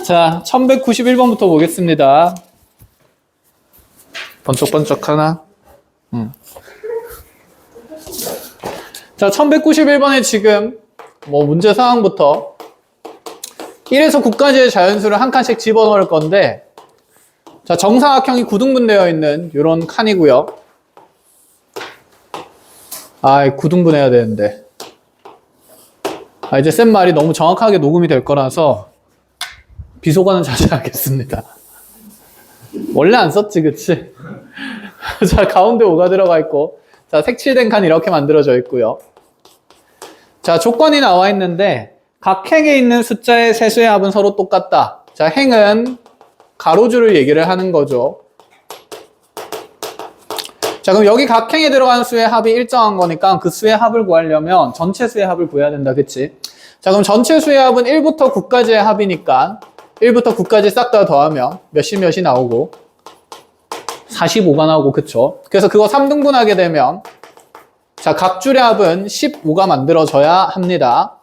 자, 1191번부터 보겠습니다. 번쩍번쩍 하나. 자, 1191번에 지금 문제 상황부터 1에서 9까지의 자연수를 한 칸씩 집어넣을 건데, 자, 정사각형이 구등분되어 있는 이런 칸이고요. 구등분해야 되는데. 이제 쌤 말이 너무 정확하게 녹음이 될 거라서 비속어는 자제하겠습니다. 원래 안 썼지, 그치? 자, 가운데 5가 들어가 있고, 자, 색칠된 칸 이렇게 만들어져 있고요. 자, 조건이 나와 있는데 각 행에 있는 숫자의 세수의 합은 서로 똑같다. 자, 행은 가로줄을 얘기를 하는 거죠. 자, 그럼 여기 각 행에 들어가는 수의 합이 일정한 거니까 그 수의 합을 구하려면 전체 수의 합을 구해야 된다, 그치? 자, 그럼 전체 수의 합은 1부터 9까지의 합이니까 1부터 9까지 싹 다 더하면 몇이 나오고 45가 나오고, 그쵸? 그래서 그거 3등분하게 되면, 자, 각 줄의 합은 15가 만들어져야 합니다.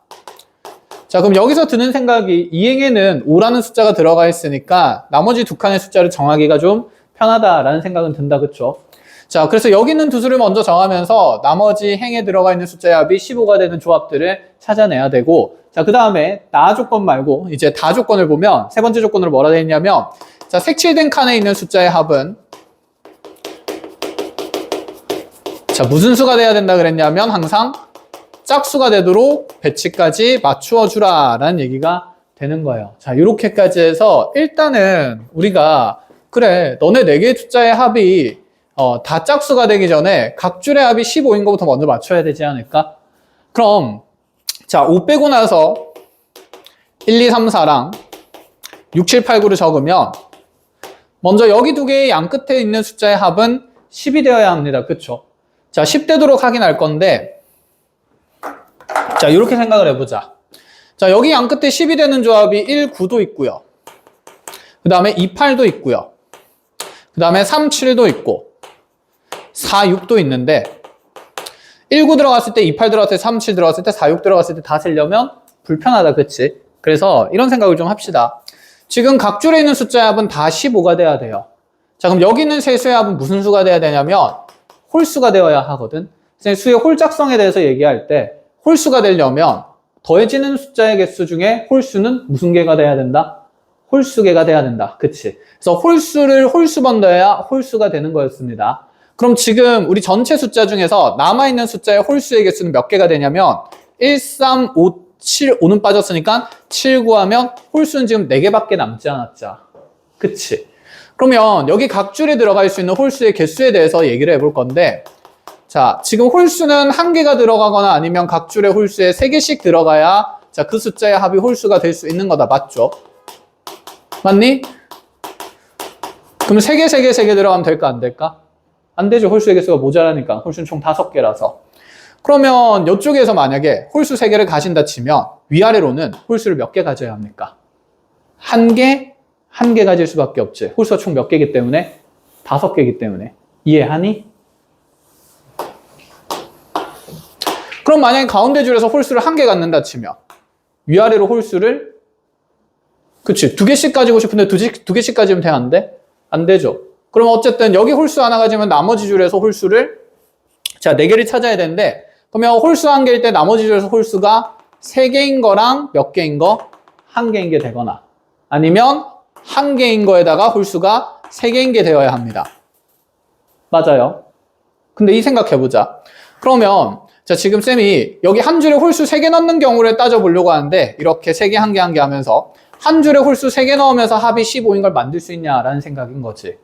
자, 그럼 여기서 드는 생각이 이 행에는 5라는 숫자가 들어가 있으니까 나머지 두 칸의 숫자를 정하기가 좀 편하다라는 생각은 든다, 그쵸? 자, 그래서 여기 있는 두 수를 먼저 정하면서 나머지 행에 들어가 있는 숫자의 합이 15가 되는 조합들을 찾아내야 되고, 자, 그 다음에 나 조건 말고 이제 다 조건을 보면 세 번째 조건으로 뭐라 되어 있냐면, 자, 색칠된 칸에 있는 숫자의 합은, 자, 무슨 수가 돼야 된다 그랬냐면 항상 짝수가 되도록 배치까지 맞추어 주라 라는 얘기가 되는 거예요. 자, 이렇게까지 해서 일단은 우리가 그래, 너네 4개의 숫자의 합이 다 짝수가 되기 전에 각 줄의 합이 15인 것부터 먼저 맞춰야 되지 않을까? 그럼 자, 5 빼고 나서 1, 2, 3, 4랑 6, 7, 8, 9를 적으면 먼저 여기 두 개의 양 끝에 있는 숫자의 합은 10이 되어야 합니다. 그쵸? 자, 10 되도록 확인할 건데, 자, 이렇게 생각을 해보자. 자, 여기 양 끝에 10이 되는 조합이 1, 9도 있고요. 그 다음에 2, 8도 있고요. 그 다음에 3, 7도 있고 4, 6도 있는데 1, 9 들어갔을 때, 2, 8 들어갔을 때, 3, 7 들어갔을 때, 4, 6 들어갔을 때 다 세려면 불편하다, 그치? 그래서 이런 생각을 좀 합시다. 지금 각 줄에 있는 숫자의 합은 다 15가 돼야 돼요. 자, 그럼 여기 있는 세 수의 합은 무슨 수가 돼야 되냐면 홀수가 되어야 하거든. 수의 홀짝성에 대해서 얘기할 때 홀수가 되려면 더해지는 숫자의 개수 중에 홀수는 무슨 개가 돼야 된다? 홀수개가 돼야 된다. 그치? 그래서 홀수를 홀수번 더해야 홀수가 되는 거였습니다. 그럼 지금 우리 전체 숫자 중에서 남아있는 숫자의 홀수의 개수는 몇 개가 되냐면 1, 3, 5, 7, 5는 빠졌으니까 7 구하면 홀수는 지금 4개밖에 남지 않았죠. 그치? 그러면 여기 각 줄에 들어갈 수 있는 홀수의 개수에 대해서 얘기를 해볼 건데, 자, 지금 홀수는 1개가 들어가거나 아니면 각 줄의 홀수에 3개씩 들어가야 자, 그 숫자의 합이 홀수가 될 수 있는 거다. 맞죠? 맞니? 그럼 3개, 3개, 3개 들어가면 될까 안 될까? 안 되죠. 홀수의 개수가 모자라니까. 홀수는 총 5개라서. 그러면 이쪽에서 만약에 홀수 3개를 가진다 치면 위아래로는 홀수를 몇 개 가져야 합니까? 1개, 1개 가질 수밖에 없지. 홀수가 총 몇 개이기 때문에? 5개이기 때문에. 이해하니? 그럼 만약에 가운데 줄에서 홀수를 1개 갖는다 치면 위아래로 홀수를, 그치, 2개씩 가지고 싶은데 2개씩 가지면 돼? 안 돼? 안 되죠. 그럼 어쨌든 여기 홀수 하나 가지면 나머지 줄에서 홀수를, 자, 4개를 찾아야 되는데, 그러면 홀수 1개일 때 나머지 줄에서 홀수가 3개인 거랑 몇 개인 거? 1개인 게 되거나, 아니면 1개인 거에다가 홀수가 3개인 게 되어야 합니다. 맞아요. 근데 이 생각해보자. 그러면 자, 지금 쌤이 여기 한 줄에 홀수 3개 넣는 경우를 따져보려고 하는데, 이렇게 3개, 1개, 1개 하면서 한 줄에 홀수 3개 넣으면서 합이 15인 걸 만들 수 있냐라는 생각인 거지.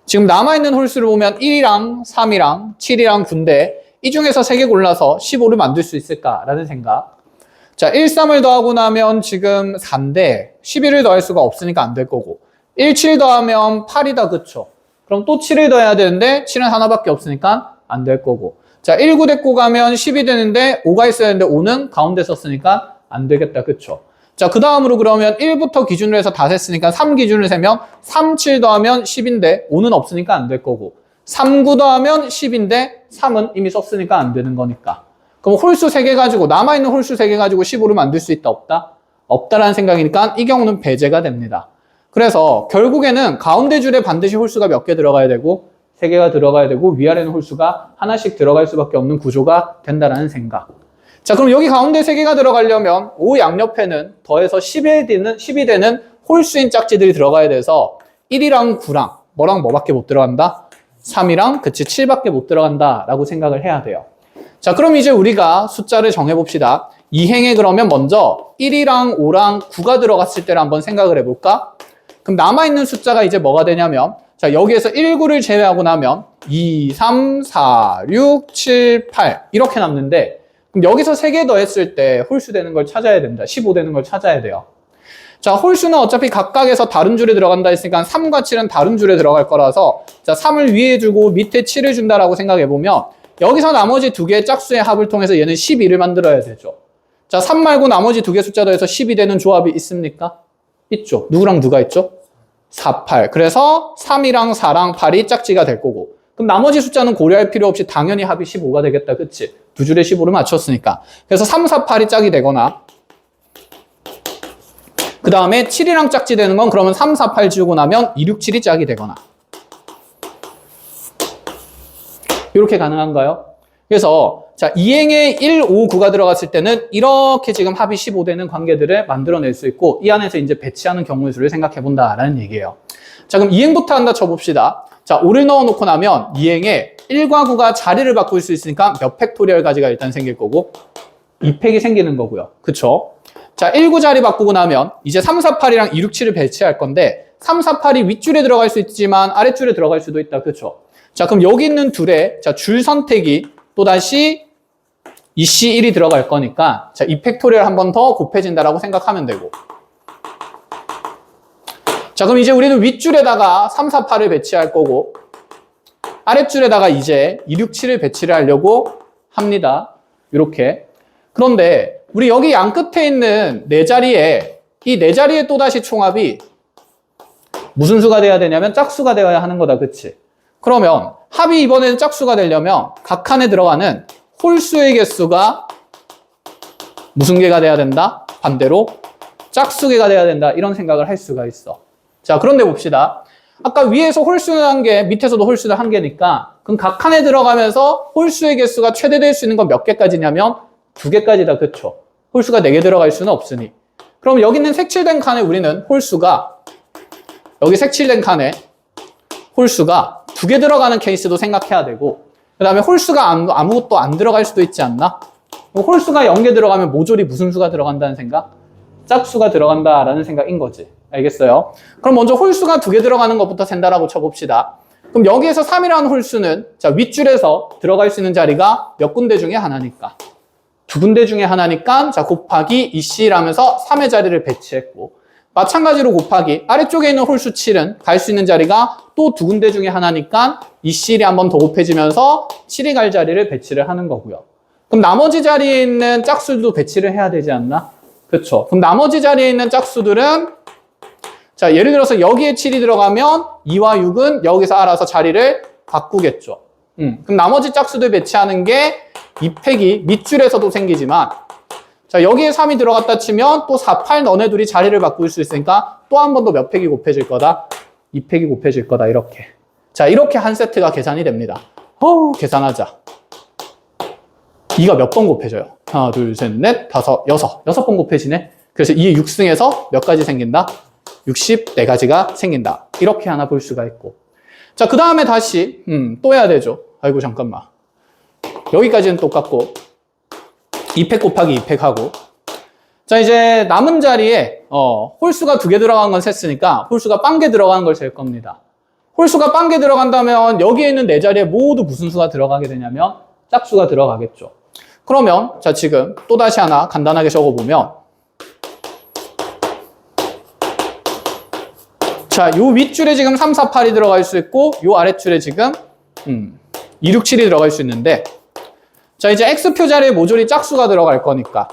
지금 남아있는 홀수를 보면 1이랑 3이랑 7이랑 9인데 이 중에서 3개 골라서 15를 만들 수 있을까라는 생각. 자, 1, 3을 더하고 나면 지금 4인데 11을 더할 수가 없으니까 안 될 거고, 1, 7 더하면 8이다, 그쵸? 그럼 또 7을 더해야 되는데 7은 하나밖에 없으니까 안 될 거고, 자, 1, 9 데리고 가면 10이 되는데 5가 있어야 되는데 5는 가운데 썼으니까 안 되겠다, 그쵸? 자, 그 다음으로 그러면 1부터 기준으로 해서 다 셌으니까 3 기준으로 세면 3, 7 더하면 10인데 5는 없으니까 안 될 거고, 3, 9 더하면 10인데 3은 이미 썼으니까 안 되는 거니까. 그럼 홀수 3개 가지고 남아있는 홀수 3개 가지고 15를 만들 수 있다 없다? 없다라는 생각이니까 이 경우는 배제가 됩니다. 그래서 결국에는 가운데 줄에 반드시 홀수가 몇 개 들어가야 되고 3개가 들어가야 되고 위아래는 홀수가 하나씩 들어갈 수밖에 없는 구조가 된다라는 생각. 자, 그럼 여기 가운데 3개가 들어가려면 5 양옆에는 더해서 10이 되는 홀수인 짝지들이 들어가야 돼서 1이랑 9랑 뭐랑 뭐밖에 못 들어간다? 3이랑 그치 7밖에 못 들어간다 라고 생각을 해야 돼요. 자, 그럼 이제 우리가 숫자를 정해봅시다. 이행에 그러면 먼저 1이랑 5랑 9가 들어갔을 때를 한번 생각을 해볼까? 그럼 남아있는 숫자가 이제 뭐가 되냐면 자, 여기에서 1, 9를 제외하고 나면 2, 3, 4, 6, 7, 8 이렇게 남는데 그럼 여기서 3개 더했을 때 홀수 되는 걸 찾아야 됩니다. 15 되는 걸 찾아야 돼요. 자, 홀수는 어차피 각각에서 다른 줄에 들어간다 했으니까 3과 7은 다른 줄에 들어갈 거라서 자, 3을 위에 주고 밑에 7을 준다라고 생각해보면 여기서 나머지 2개의 짝수의 합을 통해서 얘는 12를 만들어야 되죠. 자, 3 말고 나머지 2개 숫자 더해서 10이 되는 조합이 있습니까? 있죠. 누구랑 누가 있죠? 4, 8. 그래서 3이랑 4랑 8이 짝지가 될 거고 그럼 나머지 숫자는 고려할 필요 없이 당연히 합이 15가 되겠다. 그치? 두 줄에 15를 맞췄으니까. 그래서 3, 4, 8이 짝이 되거나 그 다음에 7이랑 짝지 되는 건 그러면 3, 4, 8 지우고 나면 2, 6, 7이 짝이 되거나 이렇게 가능한가요? 그래서 자, 이행에 1, 5, 9가 들어갔을 때는 이렇게 지금 합이 15 되는 관계들을 만들어낼 수 있고 이 안에서 이제 배치하는 경우의 수를 생각해 본다라는 얘기예요. 자, 그럼 이행부터 한다 쳐봅시다. 자, 5를 넣어놓고 나면 이행에 1과 9가 자리를 바꿀 수 있으니까 몇 팩토리얼 가지가 일단 생길 거고 2팩이 생기는 거고요. 그쵸? 자, 1, 9 자리 바꾸고 나면 이제 3, 4, 8이랑 2, 6, 7을 배치할 건데 3, 4, 8이 윗줄에 들어갈 수 있지만 아랫줄에 들어갈 수도 있다. 그쵸? 자, 그럼 여기 있는 둘에 자, 줄 선택이 또다시 2C1이 들어갈 거니까 자, 2팩토리얼 한 번 더 곱해진다라고 생각하면 되고 자, 그럼 이제 우리는 윗줄에다가 3, 4, 8을 배치할 거고 아랫줄에다가 이제 2, 6, 7을 배치를 하려고 합니다. 이렇게. 그런데 우리 여기 양 끝에 있는 네 자리에 이 네 자리의 또다시 총합이 무슨 수가 돼야 되냐면 짝수가 되어야 하는 거다. 그치? 그러면 합이 이번에는 짝수가 되려면 각 칸에 들어가는 홀수의 개수가 무슨 개가 돼야 된다? 반대로 짝수개가 돼야 된다. 이런 생각을 할 수가 있어. 자, 그런데 봅시다. 아까 위에서 홀수는 한 개, 밑에서도 홀수는 한 개니까 그럼 각 칸에 들어가면서 홀수의 개수가 최대될 수 있는 건 몇 개까지냐면 2개까지다. 그쵸? 홀수가 4개 들어갈 수는 없으니. 그럼 여기 있는 색칠된 칸에 우리는 홀수가 여기 색칠된 칸에 홀수가 2개 들어가는 케이스도 생각해야 되고 그 다음에 홀수가 아무것도 안 들어갈 수도 있지 않나? 홀수가 0개 들어가면 모조리 무슨 수가 들어간다는 생각? 짝수가 들어간다라는 생각인 거지. 알겠어요? 그럼 먼저 홀수가 2개 들어가는 것부터 센다라고 쳐봅시다. 그럼 여기에서 3이라는 홀수는 자, 윗줄에서 들어갈 수 있는 자리가 몇 군데 중에 하나니까 2군데 중에 하나니까 자, 곱하기 2C라면서 3의 자리를 배치했고 마찬가지로 곱하기 아래쪽에 있는 홀수 7은 갈 수 있는 자리가 또 2군데 중에 하나니까 2C이 한 번 더 곱해지면서 7이 갈 자리를 배치를 하는 거고요. 그럼 나머지 자리에 있는 짝수도 배치를 해야 되지 않나? 그렇죠. 그럼 나머지 자리에 있는 짝수들은 자, 예를 들어서 여기에 7이 들어가면 2와 6은 여기서 알아서 자리를 바꾸겠죠. 그럼 나머지 짝수들 배치하는 게 2팩이 밑줄에서도 생기지만 자, 여기에 3이 들어갔다 치면 또 4, 8 너네 둘이 자리를 바꿀 수 있으니까 또 한 번 더 몇 팩이 곱해질 거다? 2팩이 곱해질 거다. 이렇게. 자, 이렇게 한 세트가 계산이 됩니다. 계산하자. 2가 몇 번 곱해져요? 하나, 둘, 셋, 넷, 다섯, 여섯. 6번 곱해지네. 그래서 2의 6승에서 몇 가지 생긴다? 64가지가 생긴다. 이렇게 하나 볼 수가 있고. 자, 그 다음에 다시 또 해야 되죠. 아이고 잠깐만. 여기까지는 똑같고 2팩 곱하기 2팩 하고 자, 이제 남은 자리에 홀수가 2개 들어간 건 셌으니까 홀수가 0개 들어가는 걸 셀 겁니다. 홀수가 0개 들어간다면 여기에 있는 네 자리에 모두 무슨 수가 들어가게 되냐면 짝수가 들어가겠죠. 그러면 자, 지금 또다시 하나 간단하게 적어보면 자, 요 윗줄에 지금 3, 4, 8이 들어갈 수 있고 요 아랫줄에 지금 2, 6, 7이 들어갈 수 있는데 자, 이제 X표 자리에 모조리 짝수가 들어갈 거니까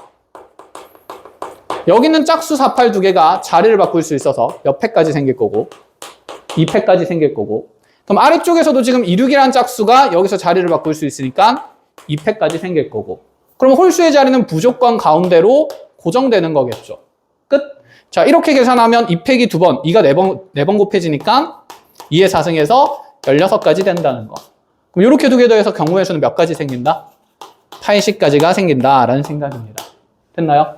여기는 짝수 4, 8 두 개가 자리를 바꿀 수 있어서 몇 팩까지 생길 거고 2팩까지 생길 거고 그럼 아래쪽에서도 지금 2, 6이라는 짝수가 여기서 자리를 바꿀 수 있으니까 2팩까지 생길 거고 그럼 홀수의 자리는 무조건 가운데로 고정되는 거겠죠. 끝. 자, 이렇게 계산하면 2 빼기 2번, 2가 4번 곱해지니까 2의 4승에서 16가지 된다는 거. 그럼 이렇게 두 개 더해서 경우의 수는 몇 가지 생긴다? 80가지가 생긴다라는 생각입니다. 됐나요?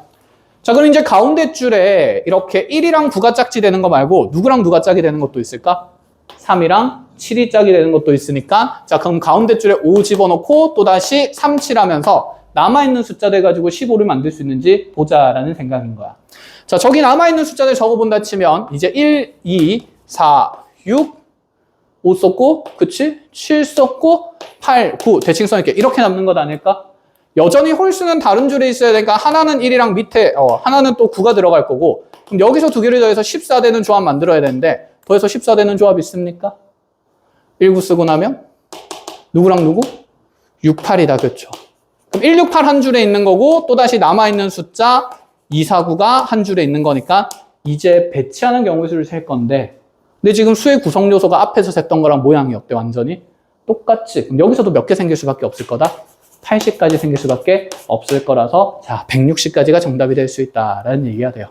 자, 그럼 이제 가운데 줄에 이렇게 1이랑 9가 짝지 되는 거 말고 누구랑 누가 짝이 되는 것도 있을까? 3이랑 7이 짝이 되는 것도 있으니까, 자, 그럼 가운데 줄에 5 집어넣고 또다시 3, 7 하면서 남아있는 숫자들 가지고 15를 만들 수 있는지 보자라는 생각인 거야. 자, 저기 남아있는 숫자들 적어본다 치면 이제 1, 2, 4, 6, 5 썼고, 그치? 7 썼고, 8, 9 대칭 써있게 이렇게 남는 것 아닐까? 여전히 홀수는 다른 줄에 있어야 되니까 하나는 1이랑 밑에, 하나는 또 9가 들어갈 거고, 그럼 여기서 두 개를 더해서 14되는 조합 만들어야 되는데, 더해서 14되는 조합 있습니까? 1, 9 쓰고 나면 누구랑 누구? 6, 8이다. 그렇죠? 그럼 1, 6, 8 한 줄에 있는 거고 또다시 남아있는 숫자 2, 4, 9가 한 줄에 있는 거니까 이제 배치하는 경우의 수를 셀 건데, 근데 지금 수의 구성 요소가 앞에서 셌던 거랑 모양이 어때? 완전히 똑같지? 그럼 여기서도 몇 개 생길 수밖에 없을 거다? 80까지 생길 수밖에 없을 거라서, 자, 160까지가 정답이 될 수 있다라는 얘기가 돼요.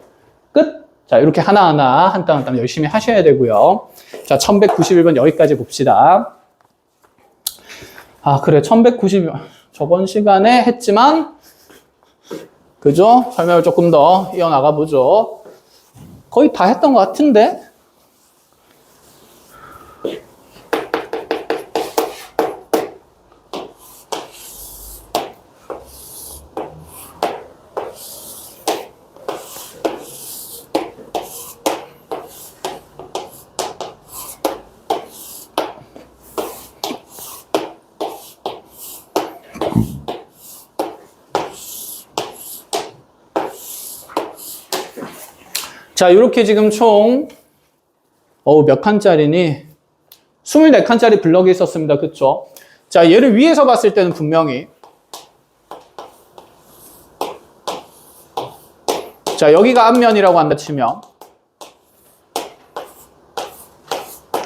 끝! 자, 이렇게 하나하나 한 땀 한 땀 열심히 하셔야 되고요. 자, 1191번 여기까지 봅시다. 아, 그래. 1190, 저번 시간에 했지만, 그죠? 설명을 조금 더 이어나가 보죠. 거의 다 했던 것 같은데? 자, 이렇게 지금 총, 몇 칸짜리니? 24칸짜리 블럭이 있었습니다. 그쵸? 자, 얘를 위에서 봤을 때는 분명히, 자, 여기가 앞면이라고 한다 치면,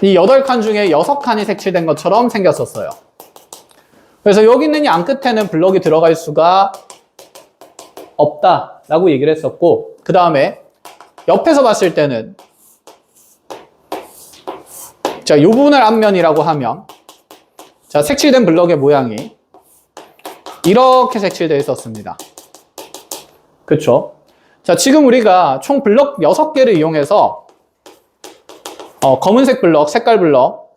이 8칸 중에 6칸이 색칠된 것처럼 생겼었어요. 그래서 여기 있는 이 안 끝에는 블럭이 들어갈 수가 없다라고 얘기를 했었고, 그 다음에 옆에서 봤을 때는, 자, 이 부분을 앞면이라고 하면, 자, 색칠된 블럭의 모양이 이렇게 색칠되어 있었습니다. 그쵸? 자, 지금 우리가 총 블럭 6개를 이용해서 검은색 블럭, 색깔 블럭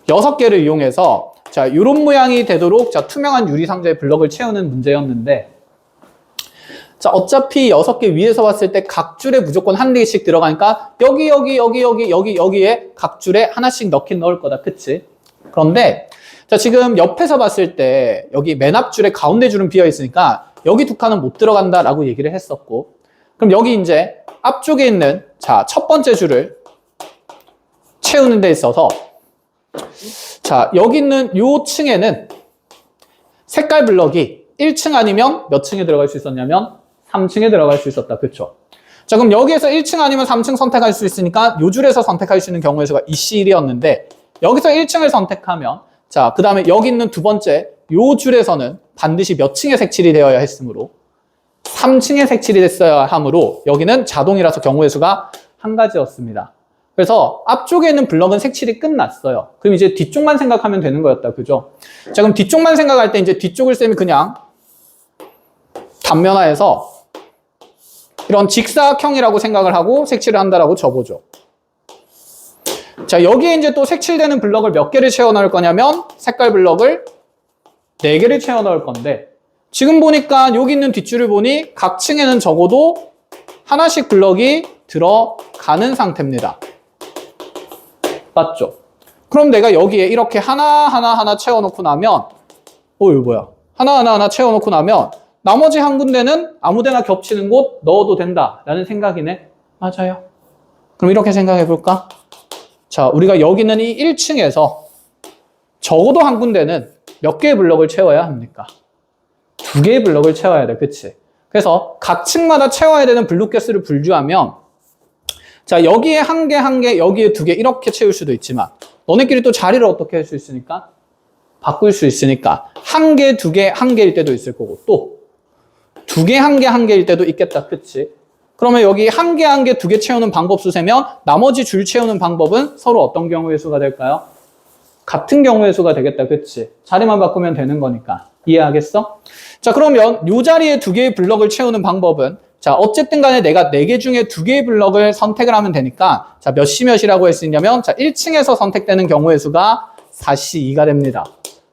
6개를 이용해서, 자, 이런 모양이 되도록, 자, 투명한 유리 상자에 블럭을 채우는 문제였는데, 자, 어차피 6개 위에서 봤을 때 각 줄에 무조건 한 개씩 들어가니까 여기에 각 줄에 하나씩 넣긴 넣을 거다. 그치? 그런데, 자, 지금 옆에서 봤을 때 여기 맨 앞 줄에 가운데 줄은 비어 있으니까 여기 두 칸은 못 들어간다라고 얘기를 했었고, 그럼 여기 이제 앞쪽에 있는, 자, 첫 번째 줄을 채우는 데 있어서, 자, 여기 있는 요 층에는 색깔 블럭이 1층 아니면 몇 층에 들어갈 수 있었냐면 3층에 들어갈 수 있었다. 그렇죠? 자, 그럼 여기에서 1층 아니면 3층 선택할 수 있으니까 요 줄에서 선택할 수 있는 경우의 수가 EC1이었는데, 여기서 1층을 선택하면, 자, 그 다음에 여기 있는 두 번째 요 줄에서는 반드시 몇 층에 색칠이 되어야 했으므로 3층에 색칠이 됐어야 하므로 여기는 자동이라서 경우의 수가 한 가지였습니다. 그래서 앞쪽에 있는 블럭은 색칠이 끝났어요. 그럼 이제 뒤쪽만 생각하면 되는 거였다. 그죠? 자, 그럼 뒤쪽만 생각할 때 이제 뒤쪽을 쌤이 그냥 단면화해서 이런 직사각형이라고 생각을 하고 색칠을 한다라고 적어줘. 자, 여기에 이제 또 색칠되는 블럭을 몇 개를 채워 넣을 거냐면 색깔 블럭을 4개를 채워 넣을 건데, 지금 보니까 여기 있는 뒷줄을 보니 각 층에는 적어도 하나씩 블럭이 들어가는 상태입니다. 맞죠? 그럼 내가 여기에 이렇게 하나 채워 놓고 나면, 이거 뭐야? 하나 채워 놓고 나면 나머지 한 군데는 아무데나 겹치는 곳 넣어도 된다라는 생각이네. 맞아요. 그럼 이렇게 생각해 볼까? 자, 우리가 여기 있는 이 1층에서 적어도 한 군데는 몇 개의 블럭을 채워야 합니까? 2개의 블럭을 채워야 돼. 그치? 그래서 각 층마다 채워야 되는 블록 개수를 분류하면, 자, 여기에 한 개, 여기에 2개 이렇게 채울 수도 있지만, 너네끼리 또 자리를 어떻게 할 수 있으니까? 바꿀 수 있으니까 한 개, 두 개, 한 개일 때도 있을 거고 또 두 개, 한 개, 한 개일 때도 있겠다. 그치? 그러면 여기 한 개, 한 개, 두 개 채우는 방법 수 세면 나머지 줄 채우는 방법은 서로 어떤 경우의 수가 될까요? 같은 경우의 수가 되겠다. 그치? 자리만 바꾸면 되는 거니까. 이해하겠어? 자, 그러면 이 자리에 두 개의 블럭을 채우는 방법은 자, 어쨌든 간에 내가 네 개 중에 두 개의 블럭을 선택을 하면 되니까 자, 몇 시 몇이라고 했으냐면 자, 1층에서 선택되는 경우의 수가 4시 2가 됩니다.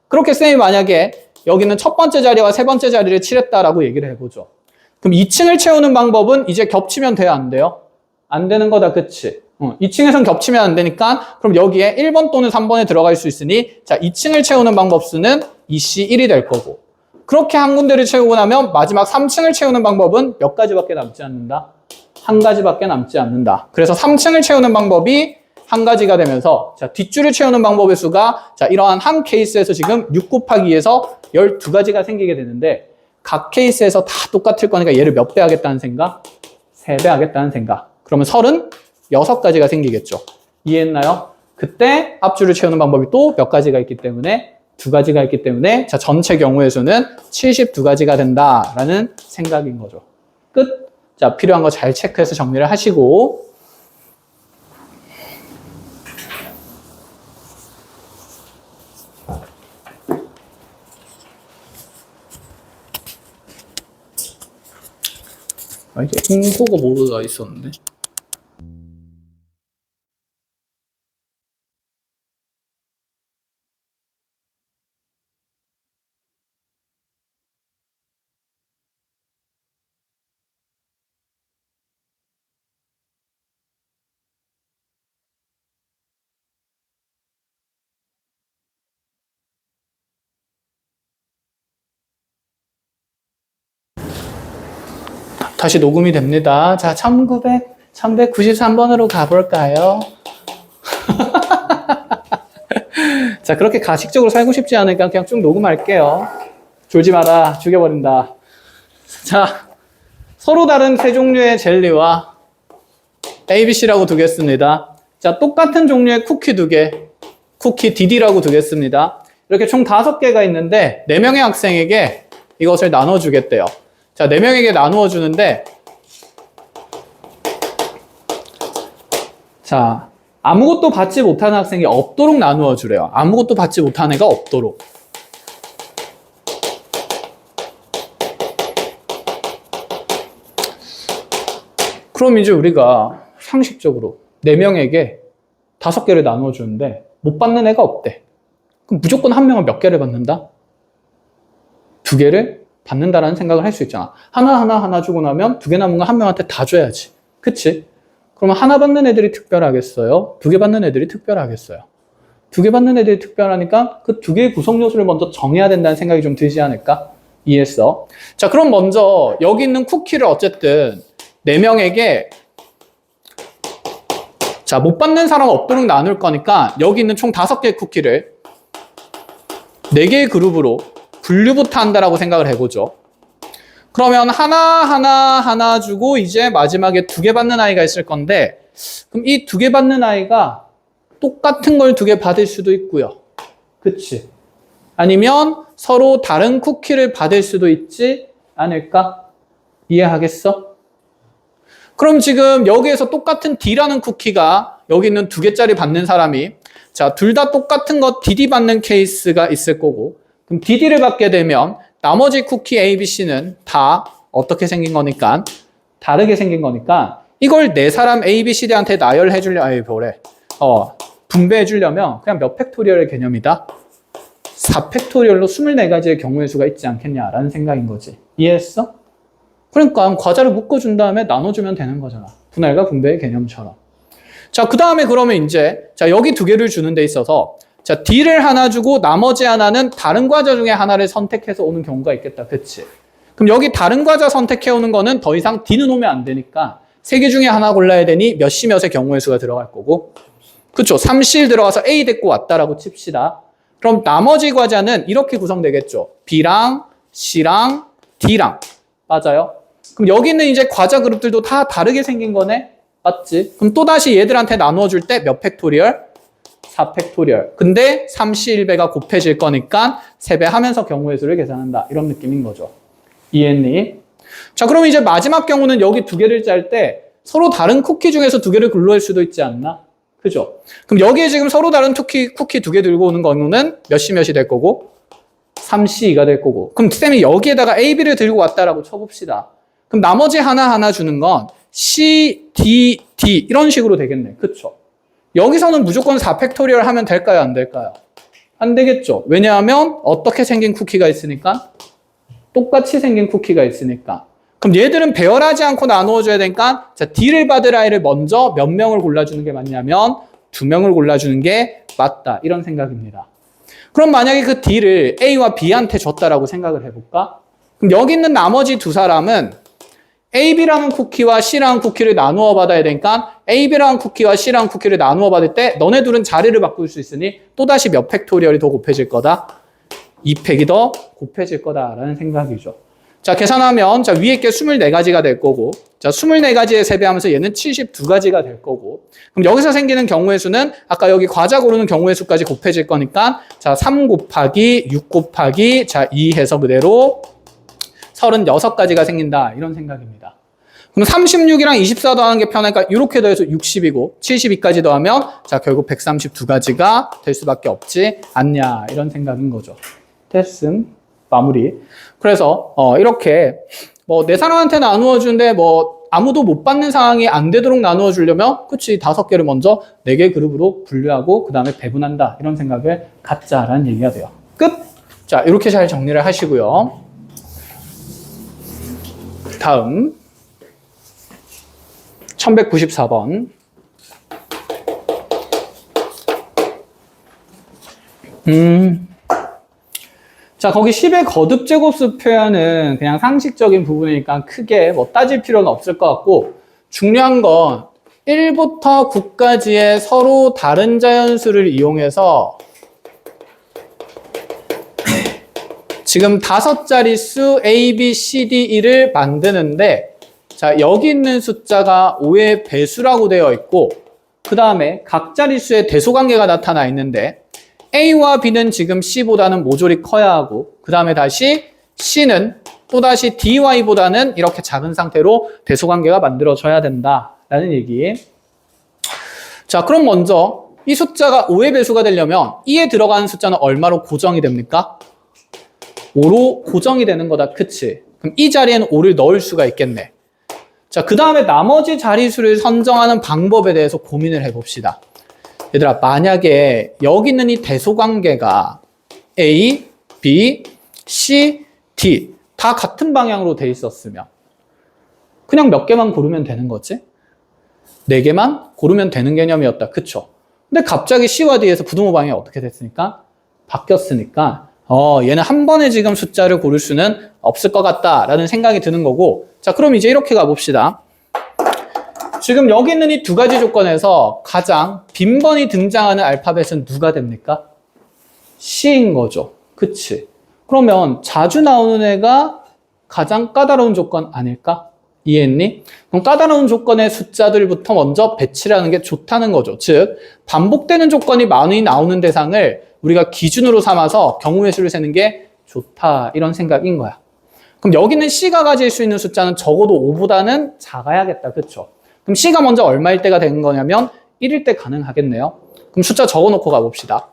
그렇게 쌤이 만약에 여기는 첫 번째 자리와 세 번째 자리를 칠했다라고 얘기를 해보죠. 그럼 2층을 채우는 방법은 이제 겹치면 돼요? 안 돼요? 안 되는 거다. 그치? 2층에선 겹치면 안 되니까 그럼 여기에 1번 또는 3번에 들어갈 수 있으니 자 2층을 채우는 방법 수는 2C 1이 될 거고 그렇게 한 군데를 채우고 나면 마지막 3층을 채우는 방법은 몇 가지밖에 남지 않는다? 한 가지밖에 남지 않는다. 그래서 3층을 채우는 방법이 한 가지가 되면서 자 뒷줄을 채우는 방법의 수가 자 이러한 한 케이스에서 지금 6 곱하기 2에서 12가지가 생기게 되는데 각 케이스에서 다 똑같을 거니까 얘를 몇 배 하겠다는 생각? 3배 하겠다는 생각. 그러면 36가지가 생기겠죠. 이해했나요? 그때 앞줄을 채우는 방법이 또 몇 가지가 있기 때문에 2가지가 있기 때문에 자 전체 경우의 수는 72가지가 된다라는 생각인 거죠. 끝. 자 필요한 거 잘 체크해서 정리를 하시고 이게 홍보가 모드가 있었는데 다시 녹음이 됩니다. 자, 1193번으로 가볼까요? 자, 그렇게 가식적으로 살고 싶지 않으니까 그냥 쭉 녹음할게요. 졸지 마라. 죽여버린다. 자, 서로 다른 세 종류의 젤리와 ABC라고 두겠습니다. 자, 똑같은 종류의 쿠키 2개, 쿠키 DD라고 두겠습니다. 이렇게 총 5개가 있는데 4명의 학생에게 이것을 나눠주겠대요. 자, 4명에게 나누어 주는데 자, 아무것도 받지 못하는 학생이 없도록 나누어 주래요. 아무것도 받지 못한 애가 없도록. 그럼 이제 우리가 상식적으로 4명에게 5개를 나누어 주는데 못 받는 애가 없대. 그럼 무조건 한 명은 몇 개를 받는다? 2개를 받는다라는 생각을 할 수 있잖아. 하나 주고 나면 2개 남은 거 한 명한테 다 줘야지. 그치? 그러면 하나 받는 애들이 특별하겠어요? 2개 받는 애들이 특별하겠어요? 2개 받는 애들이 특별하니까 그 2개의 구성 요소를 먼저 정해야 된다는 생각이 좀 들지 않을까? 이해했어? 자, 그럼 먼저 여기 있는 쿠키를 어쨌든 4명에게 자, 못 받는 사람 없도록 나눌 거니까 여기 있는 총 5개의 쿠키를 4개의 그룹으로 분류부터 한다라고 생각을 해보죠. 그러면 하나 주고 이제 마지막에 2개 받는 아이가 있을 건데 그럼 이 2개 받는 아이가 똑같은 걸 2개 받을 수도 있고요. 그치? 아니면 서로 다른 쿠키를 받을 수도 있지 않을까? 이해하겠어? 그럼 지금 여기에서 똑같은 D라는 쿠키가 여기 있는 2개짜리 받는 사람이 자, 둘 다 똑같은 거 DD 받는 케이스가 있을 거고 그럼 DD를 받게 되면 나머지 쿠키 A, B, C는 다 어떻게 생긴 거니까 다르게 생긴 거니까 이걸 4사람 A, B, C한테 나열해 주려 분배해 주려면 그냥 몇 팩토리얼의 개념이다? 4팩토리얼로 24가지의 경우의 수가 있지 않겠냐라는 생각인 거지. 이해했어? 그러니까 과자를 묶어준 다음에 나눠주면 되는 거잖아. 분할과 분배의 개념처럼. 자, 그 다음에 그러면 이제 자 여기 2개를 주는 데 있어서 자, D를 하나 주고 나머지 하나는 다른 과자 중에 하나를 선택해서 오는 경우가 있겠다. 그치? 그럼 여기 다른 과자 선택해 오는 거는 더 이상 D는 오면 안 되니까 3개 중에 하나 골라야 되니 몇 시 몇의 경우의 수가 들어갈 거고 그쵸? 3실 들어가서 A 데리고 왔다라고 칩시다. 그럼 나머지 과자는 이렇게 구성되겠죠. B랑 C랑 D랑. 맞아요? 그럼 여기 있는 이제 과자 그룹들도 다 다르게 생긴 거네? 맞지? 그럼 또다시 얘들한테 나누어 줄 때 몇 팩토리얼? 4팩토리얼. 근데 3C 1배가 곱해질 거니까 3배 하면서 경우의 수를 계산한다. 이런 느낌인 거죠. 이해했니? 자, 그럼 이제 마지막 경우는 여기 두 개를 짤 때 서로 다른 쿠키 중에서 두 개를 근로할 수도 있지 않나? 그죠? 그럼 여기에 지금 서로 다른 쿠키 두 개 들고 오는 경우는 몇이 될 거고? 3C2가 될 거고. 그럼 쌤이 여기에다가 A, B를 들고 왔다라고 쳐봅시다. 그럼 나머지 하나 주는 건 C, D, D 이런 식으로 되겠네. 그쵸? 여기서는 무조건 4팩토리얼 하면 될까요? 안 될까요? 안 되겠죠. 왜냐하면 어떻게 생긴 쿠키가 있으니까? 똑같이 생긴 쿠키가 있으니까. 그럼 얘들은 배열하지 않고 나누어줘야 되니까 자, D를 받을 아이를 먼저 몇 명을 골라주는 게 맞냐면 2명을 골라주는 게 맞다. 이런 생각입니다. 그럼 만약에 그 D를 A와 B한테 줬다라고 생각을 해볼까? 그럼 여기 있는 나머지 두 사람은 A, B라는 쿠키와 C라는 쿠키를 나누어 받아야 되니까 A, B라는 쿠키와 C라는 쿠키를 나누어 받을 때 너네 둘은 자리를 바꿀 수 있으니 또다시 몇 팩토리얼이 더 곱해질 거다? 2팩이 더 곱해질 거다라는 생각이죠. 자, 계산하면 자, 위에 게 24가지가 될 거고 자, 24가지에 3배하면서 얘는 72가지가 될 거고 그럼 여기서 생기는 경우의 수는 아까 여기 과자 고르는 경우의 수까지 곱해질 거니까 자, 3 곱하기 6 곱하기 자, 2 해서 그대로 36가지가 생긴다. 이런 생각입니다. 그럼 36이랑 24 더하는 게 편하니까 이렇게 더해서 60이고 72까지 더하면 자 결국 132가지가 될 수밖에 없지 않냐. 이런 생각인 거죠. 됐음. 마무리. 그래서 이렇게 뭐 내 사람한테 나누어 주는데 뭐 아무도 못 받는 상황이 안 되도록 나누어 주려면 그치 5개를 먼저 4개 그룹으로 분류하고 그 다음에 배분한다. 이런 생각을 갖자라는 얘기가 돼요. 끝! 자 이렇게 잘 정리를 하시고요. 다음 1194번 자 거기 10의 거듭 제곱수 표현은 그냥 상식적인 부분이니까 크게 뭐 따질 필요는 없을 것 같고 중요한 건 1부터 9까지의 서로 다른 자연수를 이용해서 지금 5자릿수 A, B, C, D, E를 만드는데 자 여기 있는 숫자가 5의 배수라고 되어 있고 그 다음에 각 자릿수의 대소관계가 나타나 있는데 A와 B는 지금 C보다는 모조리 커야 하고 그 다음에 다시 C는 또다시 DY보다는 이렇게 작은 상태로 대소관계가 만들어져야 된다라는 얘기. 자 그럼 먼저 이 숫자가 5의 배수가 되려면 E에 들어가는 숫자는 얼마로 고정이 됩니까? 5로 고정이 되는 거다. 그치? 그럼 이 자리에는 5를 넣을 수가 있겠네. 자, 그 다음에 나머지 자릿수를 선정하는 방법에 대해서 고민을 해봅시다. 얘들아, 만약에 여기 있는 이 대소관계가 A, B, C, D 다 같은 방향으로 돼 있었으면 그냥 몇 개만 고르면 되는 거지? 4개만 고르면 되는 개념이었다. 그쵸? 근데 갑자기 C와 D에서 부등호 방향이 어떻게 됐으니까? 바뀌었으니까 얘는 한 번에 지금 숫자를 고를 수는 없을 것 같다라는 생각이 드는 거고 자 그럼 이제 이렇게 가봅시다. 지금 여기 있는 이 두 가지 조건에서 가장 빈번히 등장하는 알파벳은 누가 됩니까? C인 거죠. 그치? 그러면 자주 나오는 애가 가장 까다로운 조건 아닐까? 이해했니? 그럼 까다로운 조건의 숫자들부터 먼저 배치를 하는 게 좋다는 거죠. 즉 반복되는 조건이 많이 나오는 대상을 우리가 기준으로 삼아서 경우의 수를 세는 게 좋다 이런 생각인 거야. 그럼 여기는 C가 가질 수 있는 숫자는 적어도 5보다는 작아야겠다. 그렇죠? 그럼 C가 먼저 얼마일 때가 되는 거냐면 1일 때 가능하겠네요. 그럼 숫자 적어놓고 가봅시다.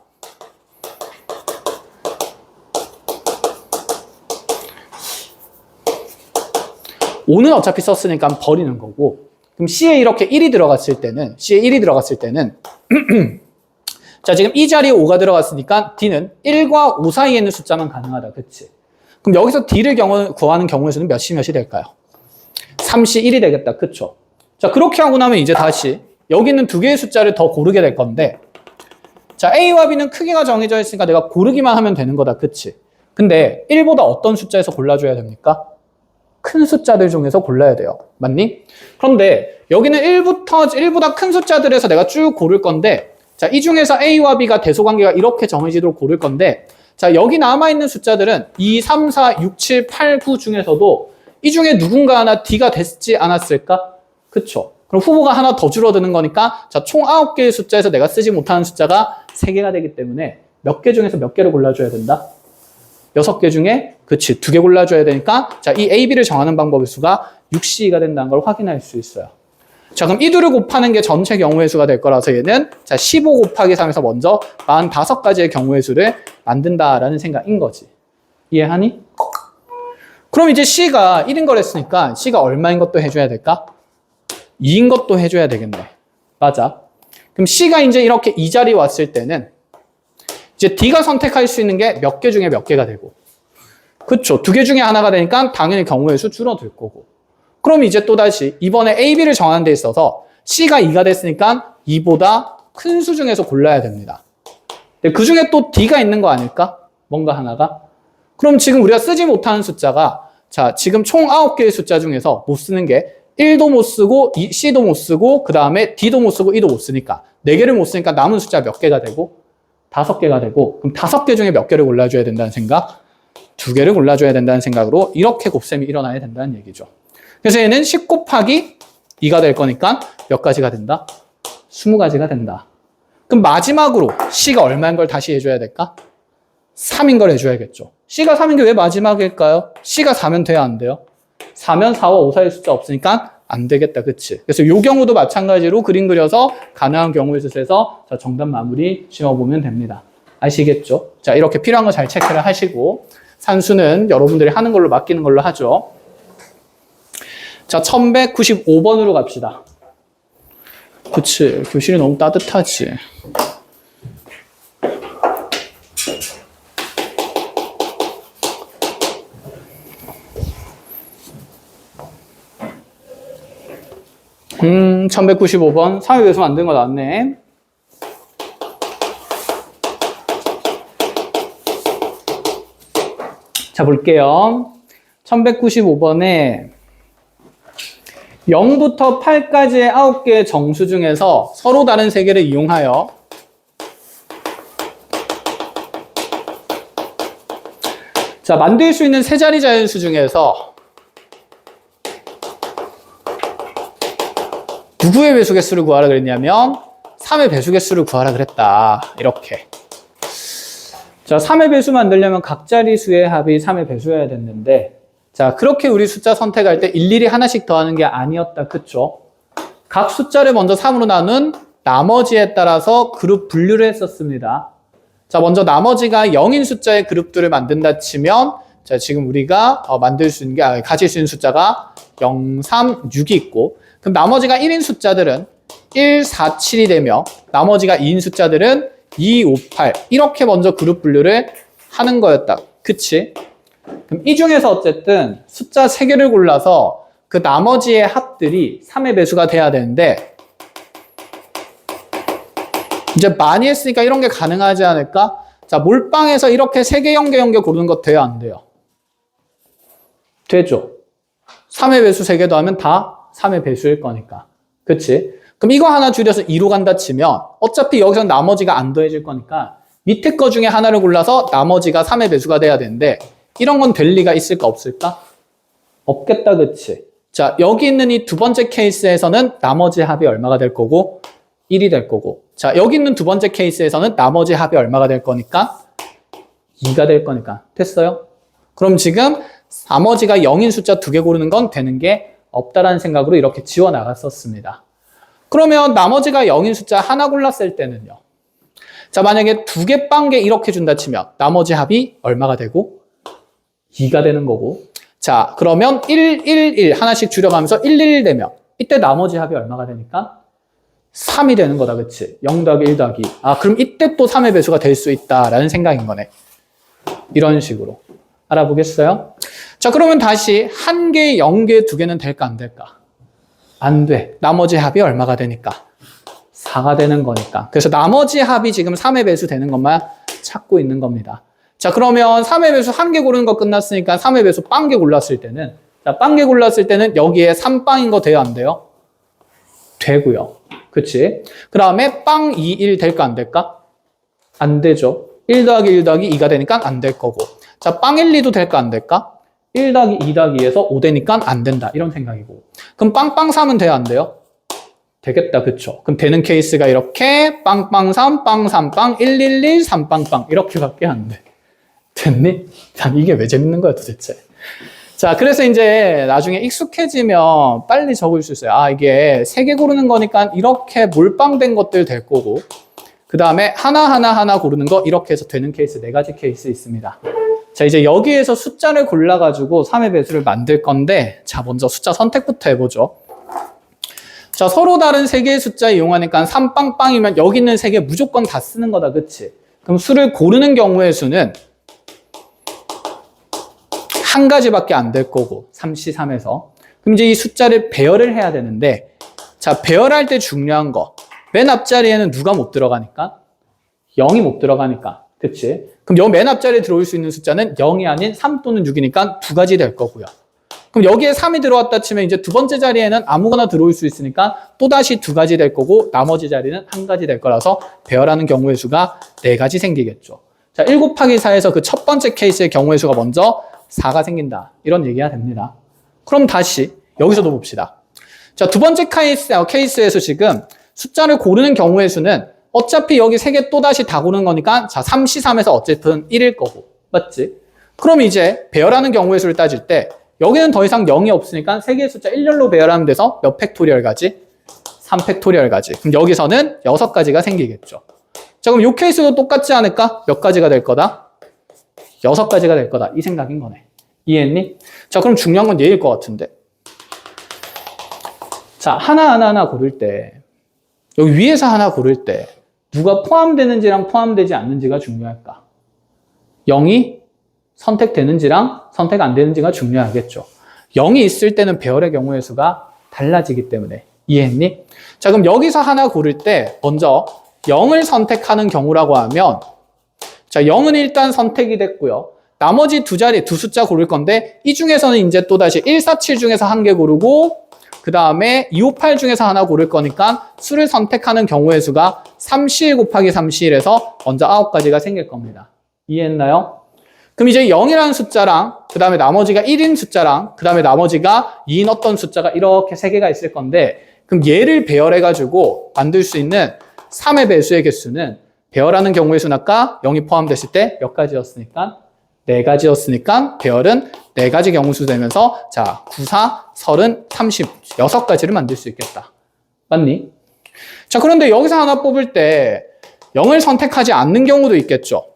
O는 어차피 썼으니까 버리는 거고 그럼 C에 이렇게 1이 들어갔을 때는 자 지금 이 자리에 5가 들어갔으니까 D는 1과 5 사이에 있는 숫자만 가능하다. 그치? 그럼 여기서 D를 구하는 경우의 수는 몇이 될까요? 3시 1이 되겠다. 그쵸? 자 그렇게 하고 나면 이제 다시 여기 있는 두 개의 숫자를 더 고르게 될 건데 자 A와 B는 크기가 정해져 있으니까 내가 고르기만 하면 되는 거다. 그치? 근데 1보다 어떤 숫자에서 골라줘야 됩니까? 큰 숫자들 중에서 골라야 돼요. 맞니? 그런데 여기는 1보다 큰 숫자들에서 내가 쭉 고를 건데 자, 이 중에서 A와 B가 대소관계가 이렇게 정해지도록 고를 건데 자, 여기 남아있는 숫자들은 2, 3, 4, 6, 7, 8, 9 중에서도 이 중에 누군가 하나 D가 됐지 않았을까? 그쵸? 그럼 후보가 하나 더 줄어드는 거니까 자, 총 9개의 숫자에서 내가 쓰지 못하는 숫자가 3개가 되기 때문에 몇 개 중에서 몇 개를 골라줘야 된다? 6개 중에 그치 2개 골라줘야 되니까 자, 이 A, B를 정하는 방법의 수가 6C가 된다는 걸 확인할 수 있어요. 자, 그럼 이 둘을 곱하는 게 전체 경우의 수가 될 거라서 얘는 자, 15 곱하기 3에서 먼저 45가지의 경우의 수를 만든다라는 생각인 거지. 이해하니? 그럼 이제 C가 1인 거랬으니까 C가 얼마인 것도 해줘야 될까? 2인 것도 해줘야 되겠네. 맞아. 그럼 C가 이제 이렇게 이 자리에 왔을 때는 이제 D가 선택할 수 있는 게 몇 개 중에 몇 개가 되고. 그쵸. 2개 중에 하나가 되니까 당연히 경우의 수 줄어들 거고. 그럼 이제 또다시 이번에 A, B를 정하는 데 있어서 C가 2가 됐으니까 2보다 큰 수 중에서 골라야 됩니다. 근데 그 중에 또 D가 있는 거 아닐까? 뭔가 하나가? 그럼 지금 우리가 쓰지 못하는 숫자가 자, 지금 총 9개의 숫자 중에서 못 쓰는 게 1도 못 쓰고 C도 못 쓰고 그 다음에 D도 못 쓰고 E도 못 쓰니까 4개를 못 쓰니까 남은 숫자 몇 개가 되고 5개가 되고 그럼 5개 중에 몇 개를 골라줘야 된다는 생각? 2개를 골라줘야 된다는 생각으로 이렇게 곱셈이 일어나야 된다는 얘기죠. 그래서 얘는 10 곱하기 2가 될 거니까 몇 가지가 된다? 20가지가 된다. 그럼 마지막으로 C가 얼마인 걸 다시 해줘야 될까? 3인 걸 해줘야겠죠. C가 3인 게 왜 마지막일까요? C가 4면 돼야 안 돼요? 4면 4와 5 사이 숫자 없으니까 안 되겠다. 그치? 그래서 이 경우도 마찬가지로 그림 그려서 가능한 경우의 수에서 자, 정답 마무리 지어보면 됩니다. 아시겠죠? 자, 이렇게 필요한 거 잘 체크를 하시고 산수는 여러분들이 하는 걸로 맡기는 걸로 하죠. 자, 1195번으로 갑시다. 그치? 교실이 너무 따뜻하지? 음, 1195번. 3의 배수 만든 거 나왔네. 자, 볼게요. 1195번에 0부터 8까지의 9개의 정수 중에서 서로 다른 세 개를 이용하여 자, 만들 수 있는 세 자리 자연수 중에서 누구의 배수 개수를 구하라 그랬냐면 3의 배수 개수를 구하라 그랬다. 이렇게. 자, 3의 배수 만들려면 각 자리수의 합이 3의 배수여야 됐는데 자, 그렇게 우리 숫자 선택할 때 일일이 하나씩 더하는 게 아니었다. 그쵸? 각 숫자를 먼저 3으로 나눈 나머지에 따라서 그룹 분류를 했었습니다. 자, 먼저 나머지가 0인 숫자의 그룹들을 만든다 치면 자, 지금 우리가 만들 수 있는 게 가질 수 있는 숫자가 0, 3, 6이 있고 그럼 나머지가 1인 숫자들은 1, 4, 7이 되며 나머지가 2인 숫자들은 2, 5, 8 이렇게 먼저 그룹 분류를 하는 거였다. 그치? 그럼 이 중에서 어쨌든 숫자 3개를 골라서 그 나머지의 합들이 3의 배수가 돼야 되는데 이제 많이 했으니까 이런 게 가능하지 않을까? 자, 몰빵에서 이렇게 3개, 0개, 0개 고르는 거 돼요? 안 돼요? 되죠? 3의 배수 3개 더하면 다 3의 배수일 거니까. 그치? 그럼 이거 하나 줄여서 2로 간다 치면 어차피 여기서 나머지가 안 더해질 거니까 밑에 거 중에 하나를 골라서 나머지가 3의 배수가 돼야 되는데 이런 건 될 리가 있을까 없을까? 없겠다. 그치? 자, 여기 있는 이 두 번째 케이스에서는 나머지 합이 얼마가 될 거고 1이 될 거고 자, 여기 있는 두 번째 케이스에서는 나머지 합이 얼마가 될 거니까 2가 될 거니까. 됐어요? 그럼 지금 나머지가 0인 숫자 2개 고르는 건 되는 게 없다라는 생각으로 이렇게 지워 나갔었습니다. 그러면 나머지가 0인 숫자 하나 골랐을 때는요. 자, 만약에 2개 빵개 이렇게 준다 치면 나머지 합이 얼마가 되고 2가 되는 거고 자, 그러면 1, 1, 1 하나씩 줄여가면서 1, 1 되면 이때 나머지 합이 얼마가 되니까 3이 되는 거다. 그치? 0 더하기 1 더하기 2. 아, 그럼 이때 또 3의 배수가 될 수 있다라는 생각인 거네. 이런 식으로. 알아보겠어요? 자, 그러면 다시 1개, 0개, 2개는 될까 안 될까? 안 돼. 나머지 합이 얼마가 되니까? 4가 되는 거니까. 그래서 나머지 합이 지금 3의 배수 되는 것만 찾고 있는 겁니다. 자, 그러면 3의 배수 1개 고르는 거 끝났으니까 3의 배수 빵개 골랐을 때는 자, 빵개 골랐을 때는 여기에 3빵인 거 돼요? 안 돼요? 되고요. 그치? 그 다음에 빵 2, 1 될까 안 될까? 안 되죠. 1 더하기 1 더하기 2가 되니까 안 될 거고 자, 빵 1, 2도 될까 안 될까? 1 더하기 2 더하기 2에서 5 되니까 안 된다. 이런 생각이고 그럼 빵빵 3은 돼요? 안 돼요? 되겠다. 그쵸? 그럼 되는 케이스가 이렇게 빵빵3, 빵3빵, 111, 3빵빵 이렇게밖에 안 돼. 됐니? 참 이게 왜 재밌는 거야 도대체. 자, 그래서 이제 나중에 익숙해지면 빨리 적을 수 있어요. 아, 이게 3개 고르는 거니까 이렇게 몰빵된 것들 될 거고, 그 다음에 하나 고르는 거 이렇게 해서 되는 케이스 4가지 케이스 있습니다. 자, 이제 여기에서 숫자를 골라가지고 3의 배수를 만들 건데, 자, 먼저 숫자 선택부터 해보죠. 자, 서로 다른 3개의 숫자 이용하니까 3빵빵이면 여기 있는 3개 무조건 다 쓰는 거다, 그치? 그럼 수를 고르는 경우의 수는 한 가지밖에 안 될 거고, 3C3에서. 그럼 이제 이 숫자를 배열을 해야 되는데, 자, 배열할 때 중요한 거. 맨 앞자리에는 누가 못 들어가니까? 0이 못 들어가니까. 그치? 그럼 맨 앞자리에 들어올 수 있는 숫자는 0이 아닌 3 또는 6이니까 2가지 될 거고요. 그럼 여기에 3이 들어왔다 치면 이제 두 번째 자리에는 아무거나 들어올 수 있으니까 또다시 2가지 될 거고, 나머지 자리는 1가지 될 거라서 배열하는 경우의 수가 4가지 생기겠죠. 자, 1 곱하기 4에서 그 첫 번째 케이스의 경우의 수가 먼저 4가 생긴다. 이런 얘기가 됩니다. 그럼 다시 여기서도 봅시다. 자, 두 번째 케이스에서 지금 숫자를 고르는 경우의 수는 어차피 여기 3개 또다시 다 고르는 거니까 자, 3C3에서 어쨌든 1일 거고. 맞지? 그럼 이제 배열하는 경우의 수를 따질 때 여기는 더 이상 0이 없으니까 3개의 숫자 1열로 배열하면 돼서 몇 팩토리얼 가지? 3팩토리얼 가지. 그럼 여기서는 6가지가 생기겠죠. 자, 그럼 이 케이스도 똑같지 않을까? 몇 가지가 될 거다? 6가지가 될 거다. 이 생각인 거네. 이해했니? 자, 그럼 중요한 건 얘일 것 같은데. 자, 하나 고를 때, 여기 위에서 하나 고를 때, 누가 포함되는지랑 포함되지 않는지가 중요할까? 0이 선택되는지랑 선택 안 되는지가 중요하겠죠. 0이 있을 때는 배열의 경우의 수가 달라지기 때문에. 이해했니? 자, 그럼 여기서 하나 고를 때, 먼저 0을 선택하는 경우라고 하면, 자, 0은 일단 선택이 됐고요. 나머지 두 숫자 고를 건데, 이 중에서는 이제 또다시 147 중에서 한 개 고르고, 그 다음에 258 중에서 하나 고를 거니까 수를 선택하는 경우의 수가 3C1 곱하기 3C1에서 먼저 9가지가 생길 겁니다. 이해했나요? 그럼 이제 0이라는 숫자랑, 그 다음에 나머지가 1인 숫자랑, 그 다음에 나머지가 2인 어떤 숫자가 이렇게 3개가 있을 건데, 그럼 얘를 배열해가지고 만들 수 있는 3의 배수의 개수는 배열하는 경우의 수는 아까 0이 포함됐을 때 몇 가지였으니까? 4가지였으니까 배열은 4가지 경우수 되면서 자, 9, 4, 30, 36가지를 만들 수 있겠다. 맞니? 자, 그런데 여기서 하나 뽑을 때 0을 선택하지 않는 경우도 있겠죠.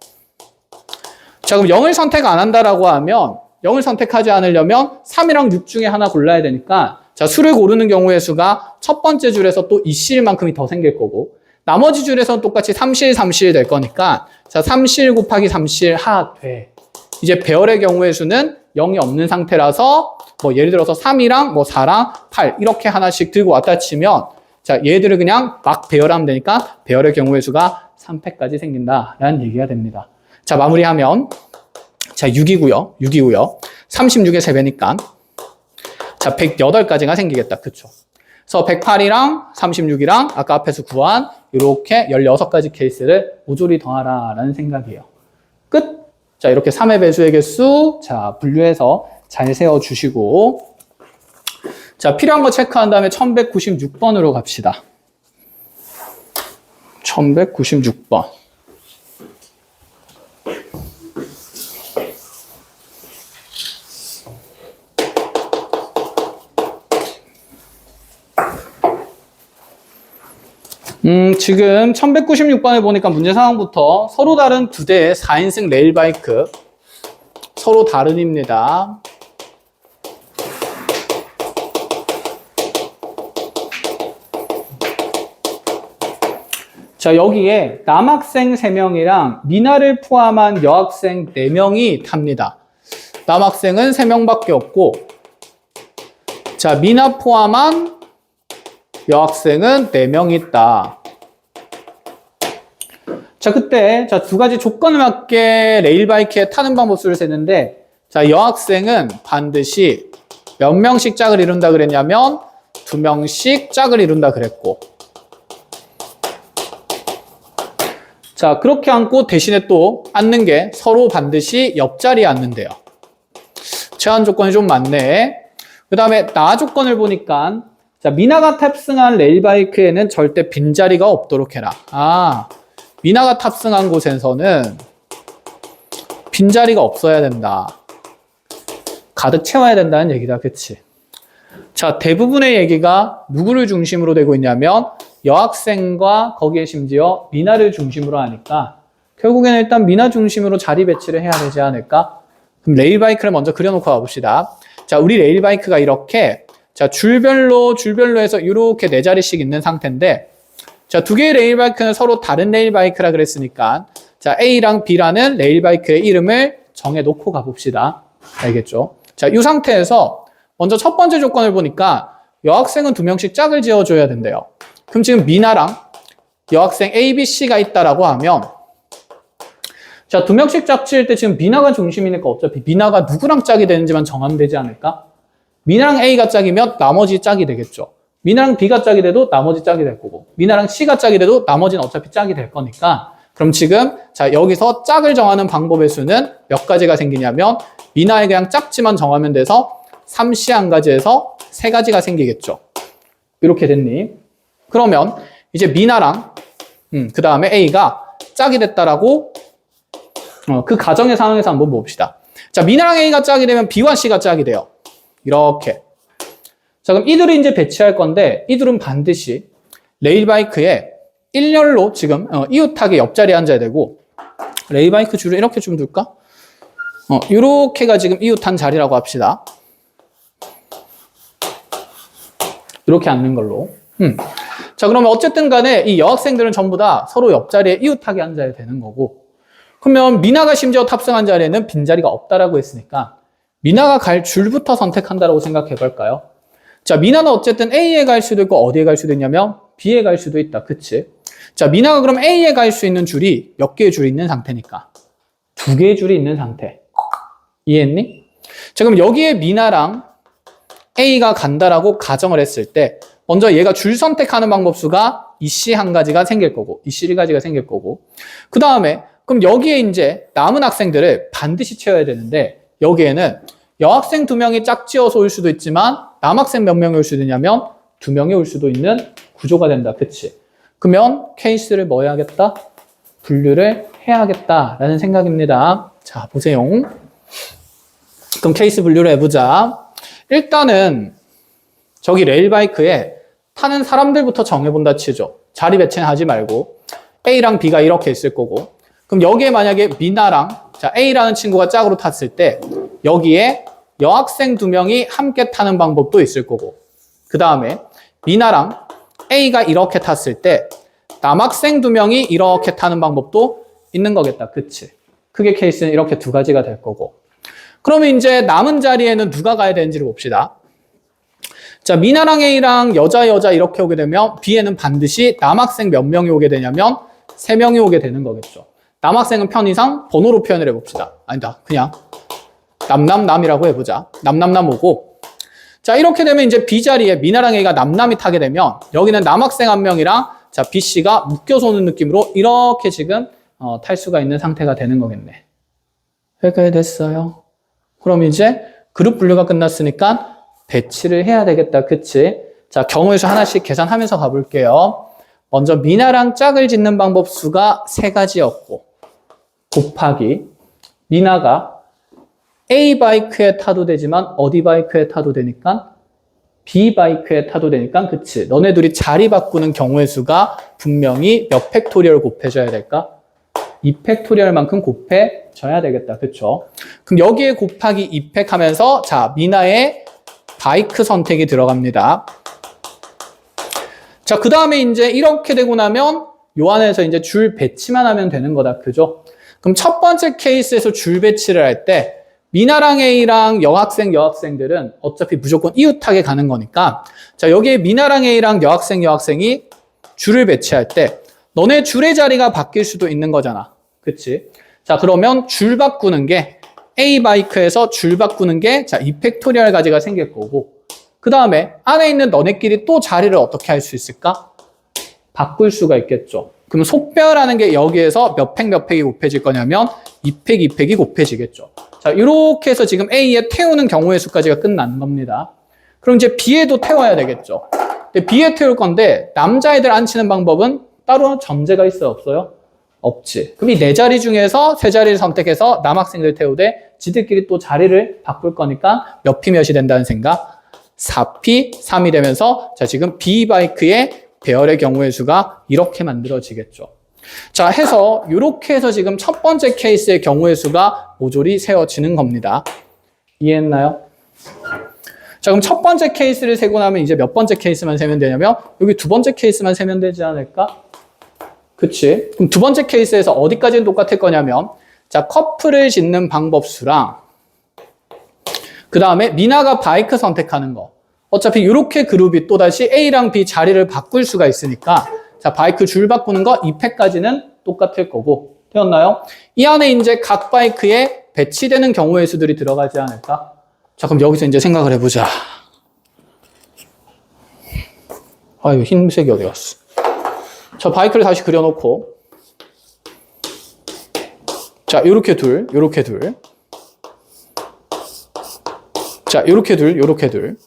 자, 그럼 0을 선택 안 한다라고 하면 0을 선택하지 않으려면 3이랑 6 중에 하나 골라야 되니까 자, 수를 고르는 경우의 수가 첫 번째 줄에서 또 2C만큼이 더 생길 거고 나머지 줄에서는 똑같이 3C1, 3C1 될 거니까 자, 3C1 곱하기 3C1 하돼. 이제 배열의 경우의 수는 0이 없는 상태라서 뭐 예를 들어서 3이랑 뭐 4랑 8 이렇게 하나씩 들고 왔다 치면 자, 얘들을 그냥 막 배열하면 되니까 배열의 경우의 수가 3팩까지 생긴다라는 얘기가 됩니다. 자, 마무리하면 자, 6이고요. 36의 3배니까 자, 108가지가 생기겠다. 그쵸? 그래서 108이랑 36이랑 아까 앞에서 구한 이렇게 16가지 케이스를 모조리 더하라라는 생각이에요. 끝! 자, 이렇게 3의 배수의 개수, 자, 분류해서 잘 세워주시고, 자, 필요한 거 체크한 다음에 1196번으로 갑시다. 1196번. 지금 1196번에 보니까 문제 상황부터 서로 다른 2대의 4인승 레일바이크 서로 다른입니다. 자, 여기에 남학생 3명이랑 미나를 포함한 여학생 4명이 탑니다. 남학생은 3명밖에 없고 자, 미나 포함한 여학생은 4명이 있다. 자, 그때 자, 2가지 조건을 맞게 레일바이크에 타는 방법 수를 세는데 자, 여학생은 반드시 몇 명씩 짝을 이룬다 그랬냐면 2명씩 짝을 이룬다 그랬고 자, 그렇게 앉고 대신에 또 앉는 게 서로 반드시 옆자리에 앉는데요. 제한 조건이 좀 많네. 그 다음에 나 조건을 보니까 자, 미나가 탑승한 레일바이크에는 절대 빈자리가 없도록 해라. 미나가 탑승한 곳에서는 빈자리가 없어야 된다. 가득 채워야 된다는 얘기다. 그치? 자, 대부분의 얘기가 누구를 중심으로 되고 있냐면 여학생과 거기에 심지어 미나를 중심으로 하니까 결국에는 일단 미나 중심으로 자리 배치를 해야 되지 않을까? 그럼 레일바이크를 먼저 그려놓고 가봅시다. 자, 우리 레일바이크가 이렇게 자, 줄별로 해서 이렇게 4자리씩 있는 상태인데 자, 두 개의 레일바이크는 서로 다른 레일바이크라 그랬으니까 자, A랑 B라는 레일바이크의 이름을 정해놓고 가봅시다. 알겠죠? 자, 이 상태에서 먼저 첫 번째 조건을 보니까 여학생은 2명씩 짝을 지어줘야 된대요. 그럼 지금 미나랑 여학생 A, B, C가 있다라고 하면 자, 2명씩 짝 지을 때 지금 미나가 중심이니까 어차피 미나가 누구랑 짝이 되는지만 정하면 되지 않을까? 미나랑 A가 짝이면 나머지 짝이 되겠죠. 미나랑 B가 짝이 돼도 나머지 짝이 될 거고 미나랑 C가 짝이 돼도 나머지는 어차피 짝이 될 거니까 그럼 지금 자, 여기서 짝을 정하는 방법의 수는 몇 가지가 생기냐면 미나에 그냥 짝지만 정하면 돼서 3C 한 가지에서 3가지가 생기겠죠. 이렇게 됐니? 그러면 이제 미나랑 그 다음에 A가 짝이 됐다라고 그 가정의 상황에서 한번 봅시다. 자, 미나랑 A가 짝이 되면 B와 C가 짝이 돼요. 이렇게. 자, 그럼 이들을 이제 배치할 건데 이들은 반드시 레일바이크에 일렬로 지금 이웃하게 옆자리에 앉아야 되고 레일바이크 줄을 이렇게 좀 둘까? 이렇게가 지금 이웃한 자리라고 합시다. 이렇게 앉는 걸로. 자, 그러면 어쨌든 간에 이 여학생들은 전부 다 서로 옆자리에 이웃하게 앉아야 되는 거고 그러면 미나가 심지어 탑승한 자리에는 빈자리가 없다라고 했으니까 미나가 갈 줄부터 선택한다라고 생각해 볼까요? 자, 미나는 어쨌든 A에 갈 수도 있고 어디에 갈 수도 있냐면 B에 갈 수도 있다. 그치? 자, 미나가 그럼 A에 갈 수 있는 줄이 몇 개의 줄이 있는 상태니까 2개의 줄이 있는 상태. 이해했니? 자, 그럼 여기에 미나랑 A가 간다라고 가정을 했을 때 먼저 얘가 줄 선택하는 방법 수가 이C 한 가지가 생길 거고 이C 1가지가 생길 거고 그 다음에 그럼 여기에 이제 남은 학생들을 반드시 채워야 되는데 여기에는 여학생 2명이 짝지어서 올 수도 있지만 남학생 몇 명이 올 수도 있냐면 2명이 올 수도 있는 구조가 된다. 그치? 그러면 케이스를 뭐 해야겠다? 분류를 해야겠다라는 생각입니다. 자, 보세요. 그럼 케이스 분류를 해보자. 일단은 저기 레일바이크에 타는 사람들부터 정해본다 치죠. 자리 배치는 하지 말고 A랑 B가 이렇게 있을 거고 그럼 여기에 만약에 미나랑 자, A라는 친구가 짝으로 탔을 때 여기에 여학생 2명이 함께 타는 방법도 있을 거고 그 다음에 미나랑 A가 이렇게 탔을 때 남학생 2명이 이렇게 타는 방법도 있는 거겠다. 그치? 크게 케이스는 이렇게 2가지가 될 거고 그러면 이제 남은 자리에는 누가 가야 되는지를 봅시다. 자, 미나랑 A랑 여자 이렇게 오게 되면 B에는 반드시 남학생 몇 명이 오게 되냐면 3명이 오게 되는 거겠죠. 남학생은 편의상 번호로 표현을 해봅시다. 아니다. 그냥 남이라고 해보자. 남 오고 자, 이렇게 되면 이제 B 자리에 미나랑 A가 남이 타게 되면 여기는 남학생 1명이랑 자, B, C가 묶여서 오는 느낌으로 이렇게 지금 탈 수가 있는 상태가 되는 거겠네. 여기까지 됐어요. 그럼 이제 그룹 분류가 끝났으니까 배치를 해야 되겠다. 그치? 자, 경우의 수 하나씩 계산하면서 가볼게요. 먼저 미나랑 짝을 짓는 방법 수가 3가지였고 곱하기 미나가 A 바이크에 타도 되지만 어디 바이크에 타도 되니까 B 바이크에 타도 되니까 그치? 너네 둘이 자리 바꾸는 경우의 수가 분명히 몇 팩토리얼 곱해줘야 될까? 2팩토리얼만큼 곱해줘야 되겠다. 그쵸? 그럼 여기에 곱하기 2팩 하면서 자, 미나의 바이크 선택이 들어갑니다. 자, 그 다음에 이제 이렇게 되고 나면 요 안에서 이제 줄 배치만 하면 되는 거다. 그죠? 그럼 첫 번째 케이스에서 줄 배치를 할 때 미나랑 A랑 여학생들은 어차피 무조건 이웃하게 가는 거니까 자, 여기에 미나랑 A랑 여학생이 줄을 배치할 때 너네 줄의 자리가 바뀔 수도 있는 거잖아. 그치? 자, 그러면 줄 바꾸는 게 A 바이크에서 줄 바꾸는 게 자, 2팩토리얼 가지가 생길 거고 그 다음에 안에 있는 너네끼리 또 자리를 어떻게 할 수 있을까? 바꿀 수가 있겠죠. 그럼 속배열하는 게 여기에서 몇 팩이 곱해질 거냐면 2팩이 곱해지겠죠. 자, 이렇게 해서 지금 A에 태우는 경우의 수까지가 끝난 겁니다. 그럼 이제 B에도 태워야 되겠죠. 근데 B에 태울 건데 남자애들 앉히는 방법은 따로 점제가 있어요? 없어요? 없지. 그럼 이 네 자리 중에서 세 자리를 선택해서 남학생들 태우되 지들끼리 또 자리를 바꿀 거니까 몇 P 몇이 된다는 생각? 4P 3이 되면서 자 지금 B 바이크의 배열의 경우의 수가 이렇게 만들어지겠죠. 자 해서 이렇게 해서 지금 첫 번째 케이스의 경우의 수가 모조리 세워지는 겁니다. 이해했나요? 자 그럼 첫 번째 케이스를 세고 나면 이제 몇 번째 케이스만 세면 되냐면 여기 두 번째 케이스만 세면 되지 않을까? 그치? 그럼 두 번째 케이스에서 어디까지는 똑같을 거냐면 자 커플을 짓는 방법 수랑 그 다음에 미나가 바이크 선택하는 거 어차피 이렇게 그룹이 또다시 A랑 B 자리를 바꿀 수가 있으니까 자 바이크 줄 바꾸는 거 2패까지는 똑같을 거고 되었나요? 이 안에 이제 각 바이크에 배치되는 경우의 수들이 들어가지 않을까? 자 그럼 여기서 이제 생각을 해보자. 아유 흰색이 어디 갔어? 자 바이크를 다시 그려놓고 자 요렇게 둘 요렇게 둘 자 요렇게 둘 요렇게 둘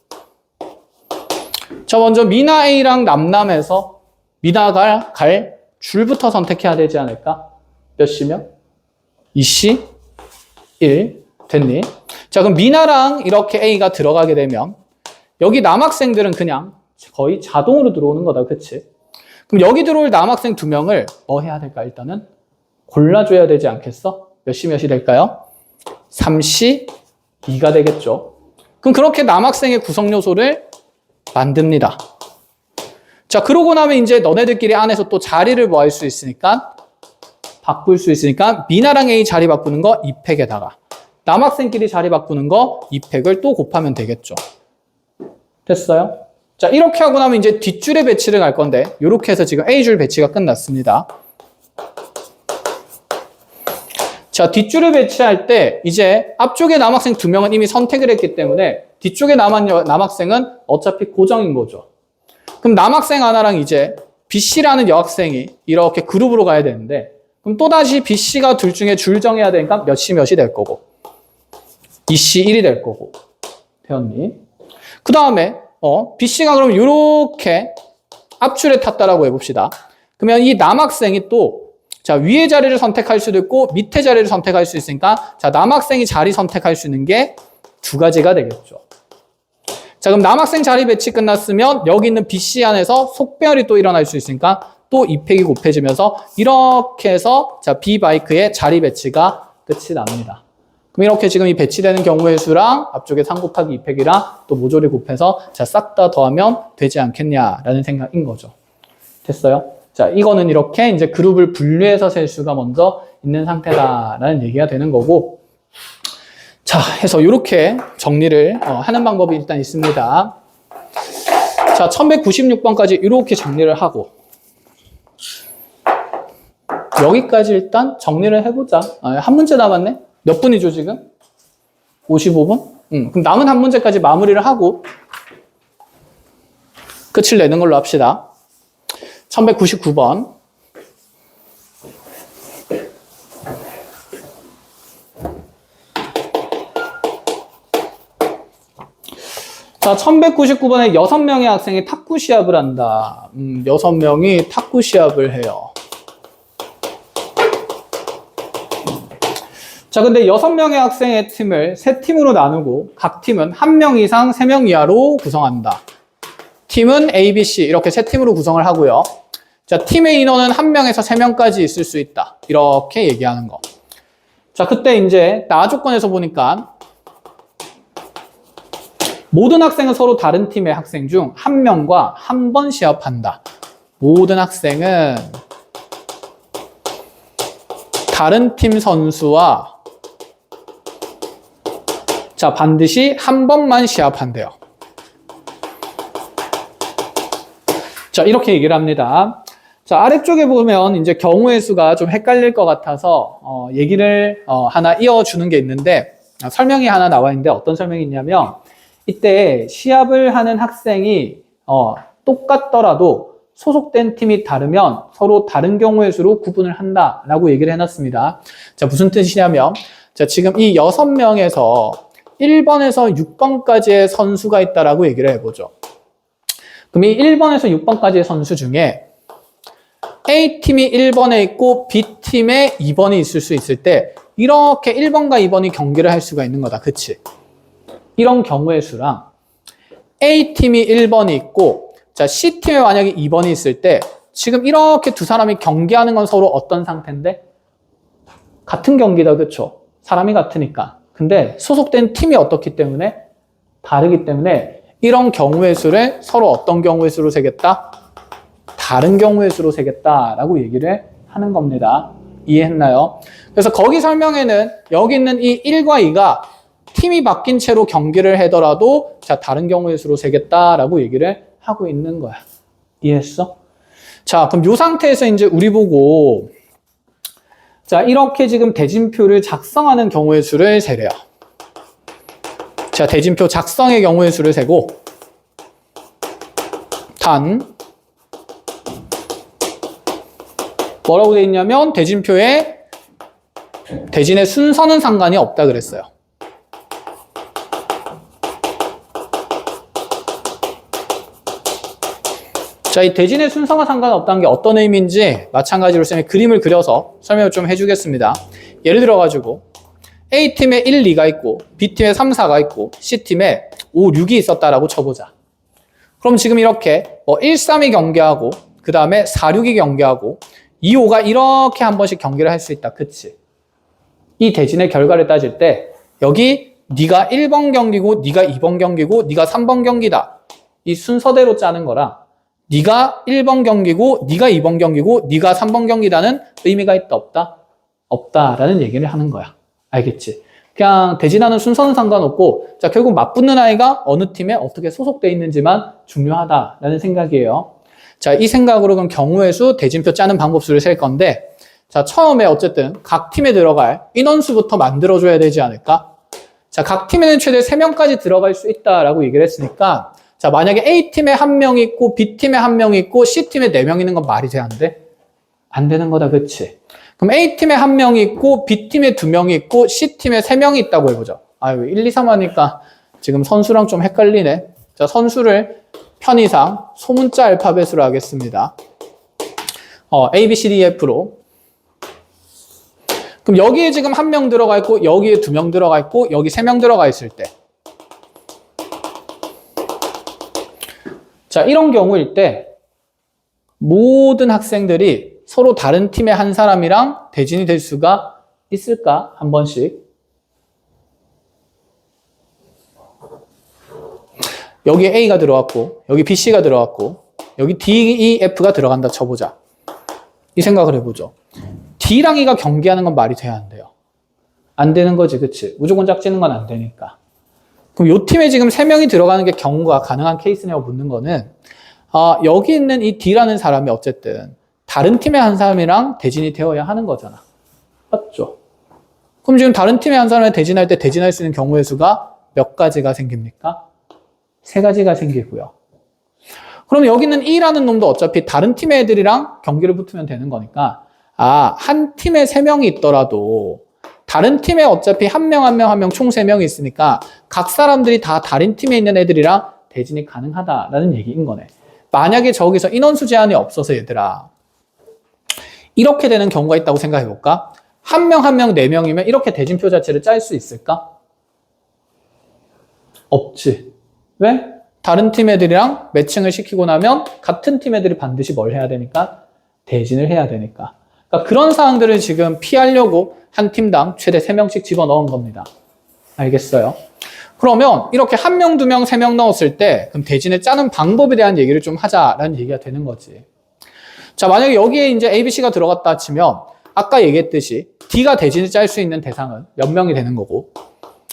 자 먼저 미나 A랑 남남에서 미나가 갈 줄부터 선택해야 되지 않을까? 몇 시면? 2시 1 됐니? 자 그럼 미나랑 이렇게 A가 들어가게 되면 여기 남학생들은 그냥 거의 자동으로 들어오는 거다. 그치? 그럼 여기 들어올 남학생 2명을 뭐 해야 될까? 일단은 골라줘야 되지 않겠어? 몇 시 몇이 될까요? 3시 2가 되겠죠. 그럼 그렇게 남학생의 구성 요소를 만듭니다. 자 그러고 나면 이제 너네들끼리 안에서 또 자리를 뭐 할 수 있으니까 바꿀 수 있으니까 미나랑 A 자리 바꾸는 거 2팩에다가 남학생끼리 자리 바꾸는 거 2팩을 또 곱하면 되겠죠. 됐어요? 자 이렇게 하고 나면 이제 뒷줄에 배치를 갈 건데 이렇게 해서 지금 A줄 배치가 끝났습니다. 자 뒷줄을 배치할 때 이제 앞쪽에 남학생 2명은 이미 선택을 했기 때문에 뒤쪽에 남은 남학생은 어차피 고정인 거죠. 그럼 남학생 하나랑 이제 B씨라는 여학생이 이렇게 그룹으로 가야 되는데 그럼 또다시 B씨가 둘 중에 줄 정해야 되니까 몇 시 몇이 될 거고 2시 1이 될 거고 되었니? 그 다음에 B씨가 그럼 이렇게 앞줄에 탔다라고 해봅시다. 그러면 이 남학생이 또 자 위에 자리를 선택할 수도 있고 밑에 자리를 선택할 수 있으니까 자 남학생이 자리 선택할 수 있는 게 두 가지가 되겠죠. 자 그럼 남학생 자리 배치 끝났으면 여기 있는 B씨 안에서 속배열이 또 일어날 수 있으니까 또 2팩이 곱해지면서 이렇게 해서 자 B 바이크의 자리 배치가 끝이 납니다. 그럼 이렇게 지금 이 배치되는 경우의 수랑 앞쪽에 3 곱하기 2팩이랑 또 모조리 곱해서 자 싹 다 더하면 되지 않겠냐라는 생각인 거죠. 됐어요? 자 이거는 이렇게 이제 그룹을 분류해서 셀 수가 먼저 있는 상태다라는 얘기가 되는 거고 자 해서 이렇게 정리를 하는 방법이 일단 있습니다. 자 1196번까지 이렇게 정리를 하고 여기까지 일단 정리를 해보자. 한 문제 남았네? 몇 분이죠 지금? 55분? 그럼 남은 한 문제까지 마무리를 하고 끝을 내는 걸로 합시다. 1199번. 자, 1199번에 6명의 학생이 탁구 시합을 한다. 6명이 탁구 시합을 해요. 자, 근데 6명의 학생의 팀을 3팀으로 나누고 각 팀은 1명 이상 3명 이하로 구성한다. 팀은 A, B, C 이렇게 3팀으로 구성을 하고요. 자, 팀의 인원은 1명에서 3명까지 있을 수 있다. 이렇게 얘기하는 거. 자, 그때 이제 나 조건에서 보니까 모든 학생은 서로 다른 팀의 학생 중 1명과 한 번 시합한다. 모든 학생은 다른 팀 선수와 자, 반드시 한 번만 시합한대요. 자, 이렇게 얘기를 합니다. 자, 아래쪽에 보면 이제 경우의 수가 좀 헷갈릴 것 같아서 얘기를 하나 이어주는 게 있는데 설명이 하나 나와 있는데 어떤 설명이 있냐면 이때 시합을 하는 학생이 똑같더라도 소속된 팀이 다르면 서로 다른 경우의 수로 구분을 한다라고 얘기를 해놨습니다. 자, 무슨 뜻이냐면 자, 지금 이 6명에서 1번에서 6번까지의 선수가 있다라고 얘기를 해보죠. 그럼 이 1번에서 6번까지의 선수 중에 A팀이 1번에 있고 B팀에 2번이 있을 수 있을 때 이렇게 1번과 2번이 경기를 할 수가 있는 거다. 그치? 이런 경우의 수랑 A팀이 1번이 있고 자 C팀에 만약에 2번이 있을 때 지금 이렇게 두 사람이 경기하는 건 서로 어떤 상태인데? 같은 경기다. 그쵸? 사람이 같으니까. 근데 소속된 팀이 어떻기 때문에? 다르기 때문에 이런 경우의 수를 서로 어떤 경우의 수로 세겠다? 다른 경우의 수로 세겠다라고 얘기를 하는 겁니다. 이해했나요? 그래서 거기 설명에는 여기 있는 이 1과 2가 팀이 바뀐 채로 경기를 하더라도 자 다른 경우의 수로 세겠다라고 얘기를 하고 있는 거야. 이해했어? 자, 그럼 이 상태에서 이제 우리 보고 자 이렇게 지금 대진표를 작성하는 경우의 수를 세래요. 자, 대진표 작성의 경우의 수를 세고 단 뭐라고 돼 있냐면 대진표에 대진의 순서는 상관이 없다 그랬어요. 자, 이 대진의 순서가 상관없다는 게 어떤 의미인지 마찬가지로 쌤이 그림을 그려서 설명을 좀 해주겠습니다. 예를 들어가지고 A팀에 1, 2가 있고 B팀에 3, 4가 있고 C팀에 5, 6이 있었다라고 쳐보자. 그럼 지금 이렇게 1, 3이 경기하고 그 다음에 4, 6이 경기하고 2, 5가 이렇게 한 번씩 경기를 할 수 있다. 그치? 이 대진의 결과를 따질 때 여기 네가 1번 경기고 네가 2번 경기고 네가 3번 경기다. 이 순서대로 짜는 거랑 네가 1번 경기고 네가 2번 경기고 네가 3번 경기다는 의미가 있다 없다? 없다라는 얘기를 하는 거야. 알겠지? 그냥 대진하는 순서는 상관없고 자 결국 맞붙는 아이가 어느 팀에 어떻게 소속돼 있는지만 중요하다라는 생각이에요. 자, 이 생각으로 그럼 경우의 수, 대진표 짜는 방법수를 셀 건데 자, 처음에 어쨌든 각 팀에 들어갈 인원수부터 만들어줘야 되지 않을까? 자, 각 팀에는 최대 3명까지 들어갈 수 있다라고 얘기를 했으니까 자, 만약에 A팀에 1명 있고 B팀에 1명 있고 C팀에 4명 있는 건 말이 돼? 안 돼? 안 되는 거다. 그치? 그럼 A팀에 1명이 있고 B팀에 2명이 있고 C팀에 3명이 있다고 해보죠. 아유, 1, 2, 3 하니까 지금 선수랑 좀 헷갈리네. 자, 선수를 편의상 소문자 알파벳으로 하겠습니다. A, B, C, D, F로. 그럼 여기에 지금 1명 들어가 있고 여기에 2명 들어가 있고 여기 3명 들어가 있을 때 자, 이런 경우일 때 모든 학생들이 서로 다른 팀의 한 사람이랑 대진이 될 수가 있을까? 한 번씩. 여기 A가 들어왔고 여기 B, C가 들어왔고 여기 D, E, F가 들어간다 쳐보자. 이 생각을 해보죠. D랑 E가 경기하는 건 말이 돼야 안 돼요? 안 되는 거지, 그치? 무조건 짝지는 건 안 되니까. 그럼 요 팀에 지금 3명이 들어가는 게 경우가 가능한 케이스냐고 묻는 거는 여기 있는 이 D라는 사람이 어쨌든 다른 팀의 한 사람이랑 대진이 되어야 하는 거잖아. 맞죠? 그럼 지금 다른 팀의 한 사람을 대진할 때 대진할 수 있는 경우의 수가 몇 가지가 생깁니까? 3가지가 생기고요. 그럼 여기 있는 E라는 놈도 어차피 다른 팀의 애들이랑 경기를 붙으면 되는 거니까 한 팀에 3명이 있더라도 다른 팀에 어차피 한 명 총 3명이 있으니까 각 사람들이 다 다른 팀에 있는 애들이랑 대진이 가능하다라는 얘기인 거네. 만약에 저기서 인원수 제한이 없어서 얘들아 이렇게 되는 경우가 있다고 생각해 볼까? 한 명 4명이면 이렇게 대진표 자체를 짤 수 있을까? 없지. 왜? 다른 팀 애들이랑 매칭을 시키고 나면 같은 팀 애들이 반드시 뭘 해야 되니까? 대진을 해야 되니까. 그러니까 그런 상황들을 지금 피하려고 한 팀당 최대 3명씩 집어넣은 겁니다. 알겠어요? 그러면 이렇게 1명, 2명, 3명 넣었을 때 그럼 대진을 짜는 방법에 대한 얘기를 좀 하자라는 얘기가 되는 거지. 자, 만약에 여기에 이제 A, B, C가 들어갔다 치면 아까 얘기했듯이 D가 대진을 짤 수 있는 대상은 몇 명이 되는 거고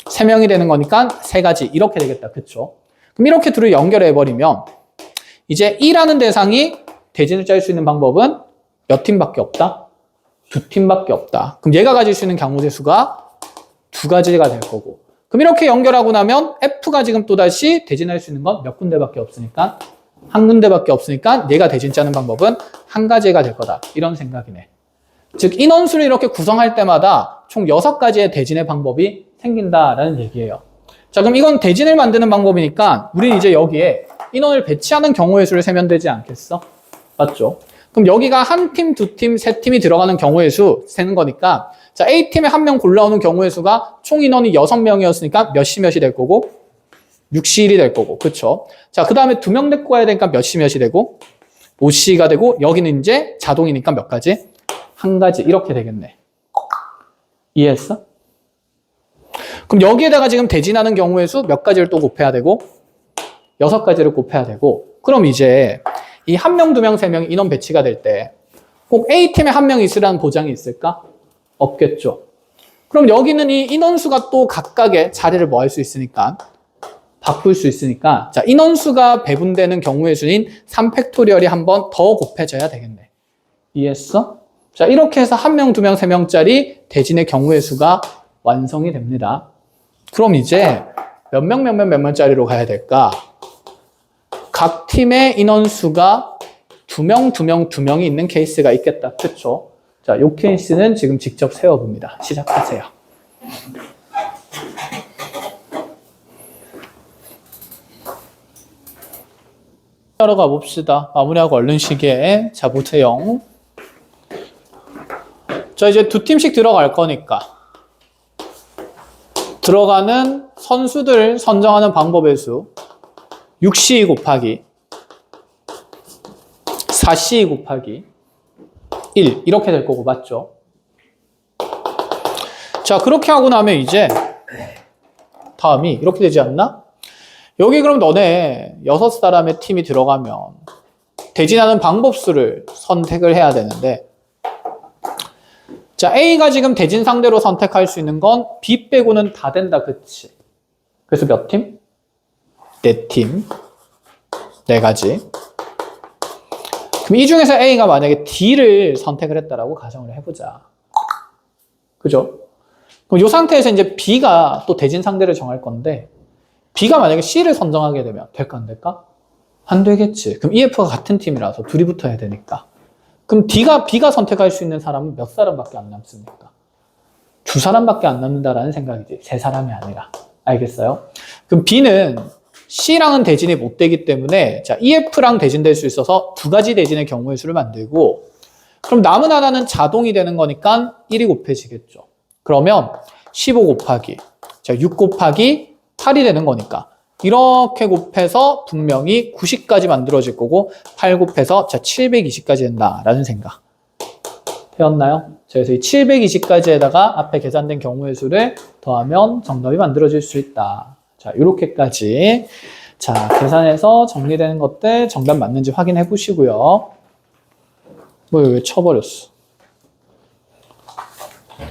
3명이 되는 거니까 3가지 이렇게 되겠다. 그쵸? 그럼 이렇게 둘을 연결해버리면 이제 E라는 대상이 대진을 짤 수 있는 방법은 몇 팀밖에 없다? 2팀밖에 없다. 그럼 얘가 가질 수 있는 경우의 수가 2가지가 될 거고 그럼 이렇게 연결하고 나면 F가 지금 또다시 대진할 수 있는 건 몇 군데밖에 없으니까 한 군데밖에 없으니까 얘가 대진 짜는 방법은 1가지가 될 거다. 이런 생각이네. 즉 인원수를 이렇게 구성할 때마다 총 6가지의 대진의 방법이 생긴다라는 얘기예요. 자, 그럼 이건 대진을 만드는 방법이니까 우리는 이제 여기에 인원을 배치하는 경우의 수를 세면 되지 않겠어? 맞죠? 그럼 여기가 한 팀, 두 팀, 세 팀이 들어가는 경우의 수 세는 거니까 자, A팀에 한 명 골라오는 경우의 수가 총 인원이 6명이었으니까 몇이 될 거고 6시 1이 될 거고 그쵸? 자, 그 다음에 2명 데리고 와야 되니까 몇이 되고 5C가 되고 여기는 이제 자동이니까 몇 가지? 한 가지 이렇게 되겠네. 이해했어? 그럼 여기에다가 지금 대진하는 경우의 수 몇 가지를 또 곱해야 되고 6가지를 곱해야 되고 그럼 이제 이 1명, 2명, 3명 인원 배치가 될 때 꼭 A팀에 한 명 있으라는 보장이 있을까? 없겠죠. 그럼 여기는 이 인원수가 또 각각의 자리를 뭐 할 수 있으니까 바꿀 수 있으니까 자 인원수가 배분되는 경우의 수인 3팩토리얼이 한 번 더 곱해져야 되겠네. 이해했어? 자 이렇게 해서 1명, 2명, 3명짜리 대진의 경우의 수가 완성이 됩니다. 그럼 이제 몇 명짜리로 가야 될까? 각 팀의 인원수가 2명이 있는 케이스가 있겠다. 그렇죠? 자, 이 케이스는 지금 직접 세워봅니다. 시작하세요. 하러 가봅시다. 마무리하고 얼른 쉬게. 자, 보세요. 자, 이제 2팀씩 들어갈 거니까 들어가는 선수들 선정하는 방법의 수 6C 곱하기 4C 곱하기 1 이렇게 될 거고 맞죠? 자 그렇게 하고 나면 이제 다음이 이렇게 되지 않나? 여기 그럼 너네 6사람의 팀이 들어가면 대진하는 방법수를 선택을 해야 되는데 자 A가 지금 대진 상대로 선택할 수 있는 건 B 빼고는 다 된다 그치? 그래서 몇 팀? 4팀 4가지 그럼 이 중에서 A가 만약에 D를 선택을 했다라고 가정을 해보자. 그죠? 그럼 이 상태에서 이제 B가 또 대진 상대를 정할 건데 B가 만약에 C를 선정하게 되면 될까 안 될까? 안 되겠지. 그럼 EF가 같은 팀이라서 둘이 붙어야 되니까. 그럼 B가 선택할 수 있는 사람은 몇 사람밖에 안 남습니까? 2사람밖에 안 남는다라는 생각이지. 3사람이 아니라. 알겠어요? 그럼 B는 C랑은 대진이 못 되기 때문에 자 EF랑 대진될 수 있어서 2가지 대진의 경우의 수를 만들고 그럼 남은 하나는 자동이 되는 거니까 1이 곱해지겠죠. 그러면 15 곱하기 자 6 곱하기 8이 되는 거니까 이렇게 곱해서 분명히 90까지 만들어질 거고 8 곱해서 자 720까지 된다라는 생각. 되었나요? 그래서 이 720까지에다가 앞에 계산된 경우의 수를 더하면 정답이 만들어질 수 있다. 자, 요렇게까지. 자, 계산해서 정리되는 것들 정답 맞는지 확인해 보시고요. 뭐, 왜 쳐버렸어?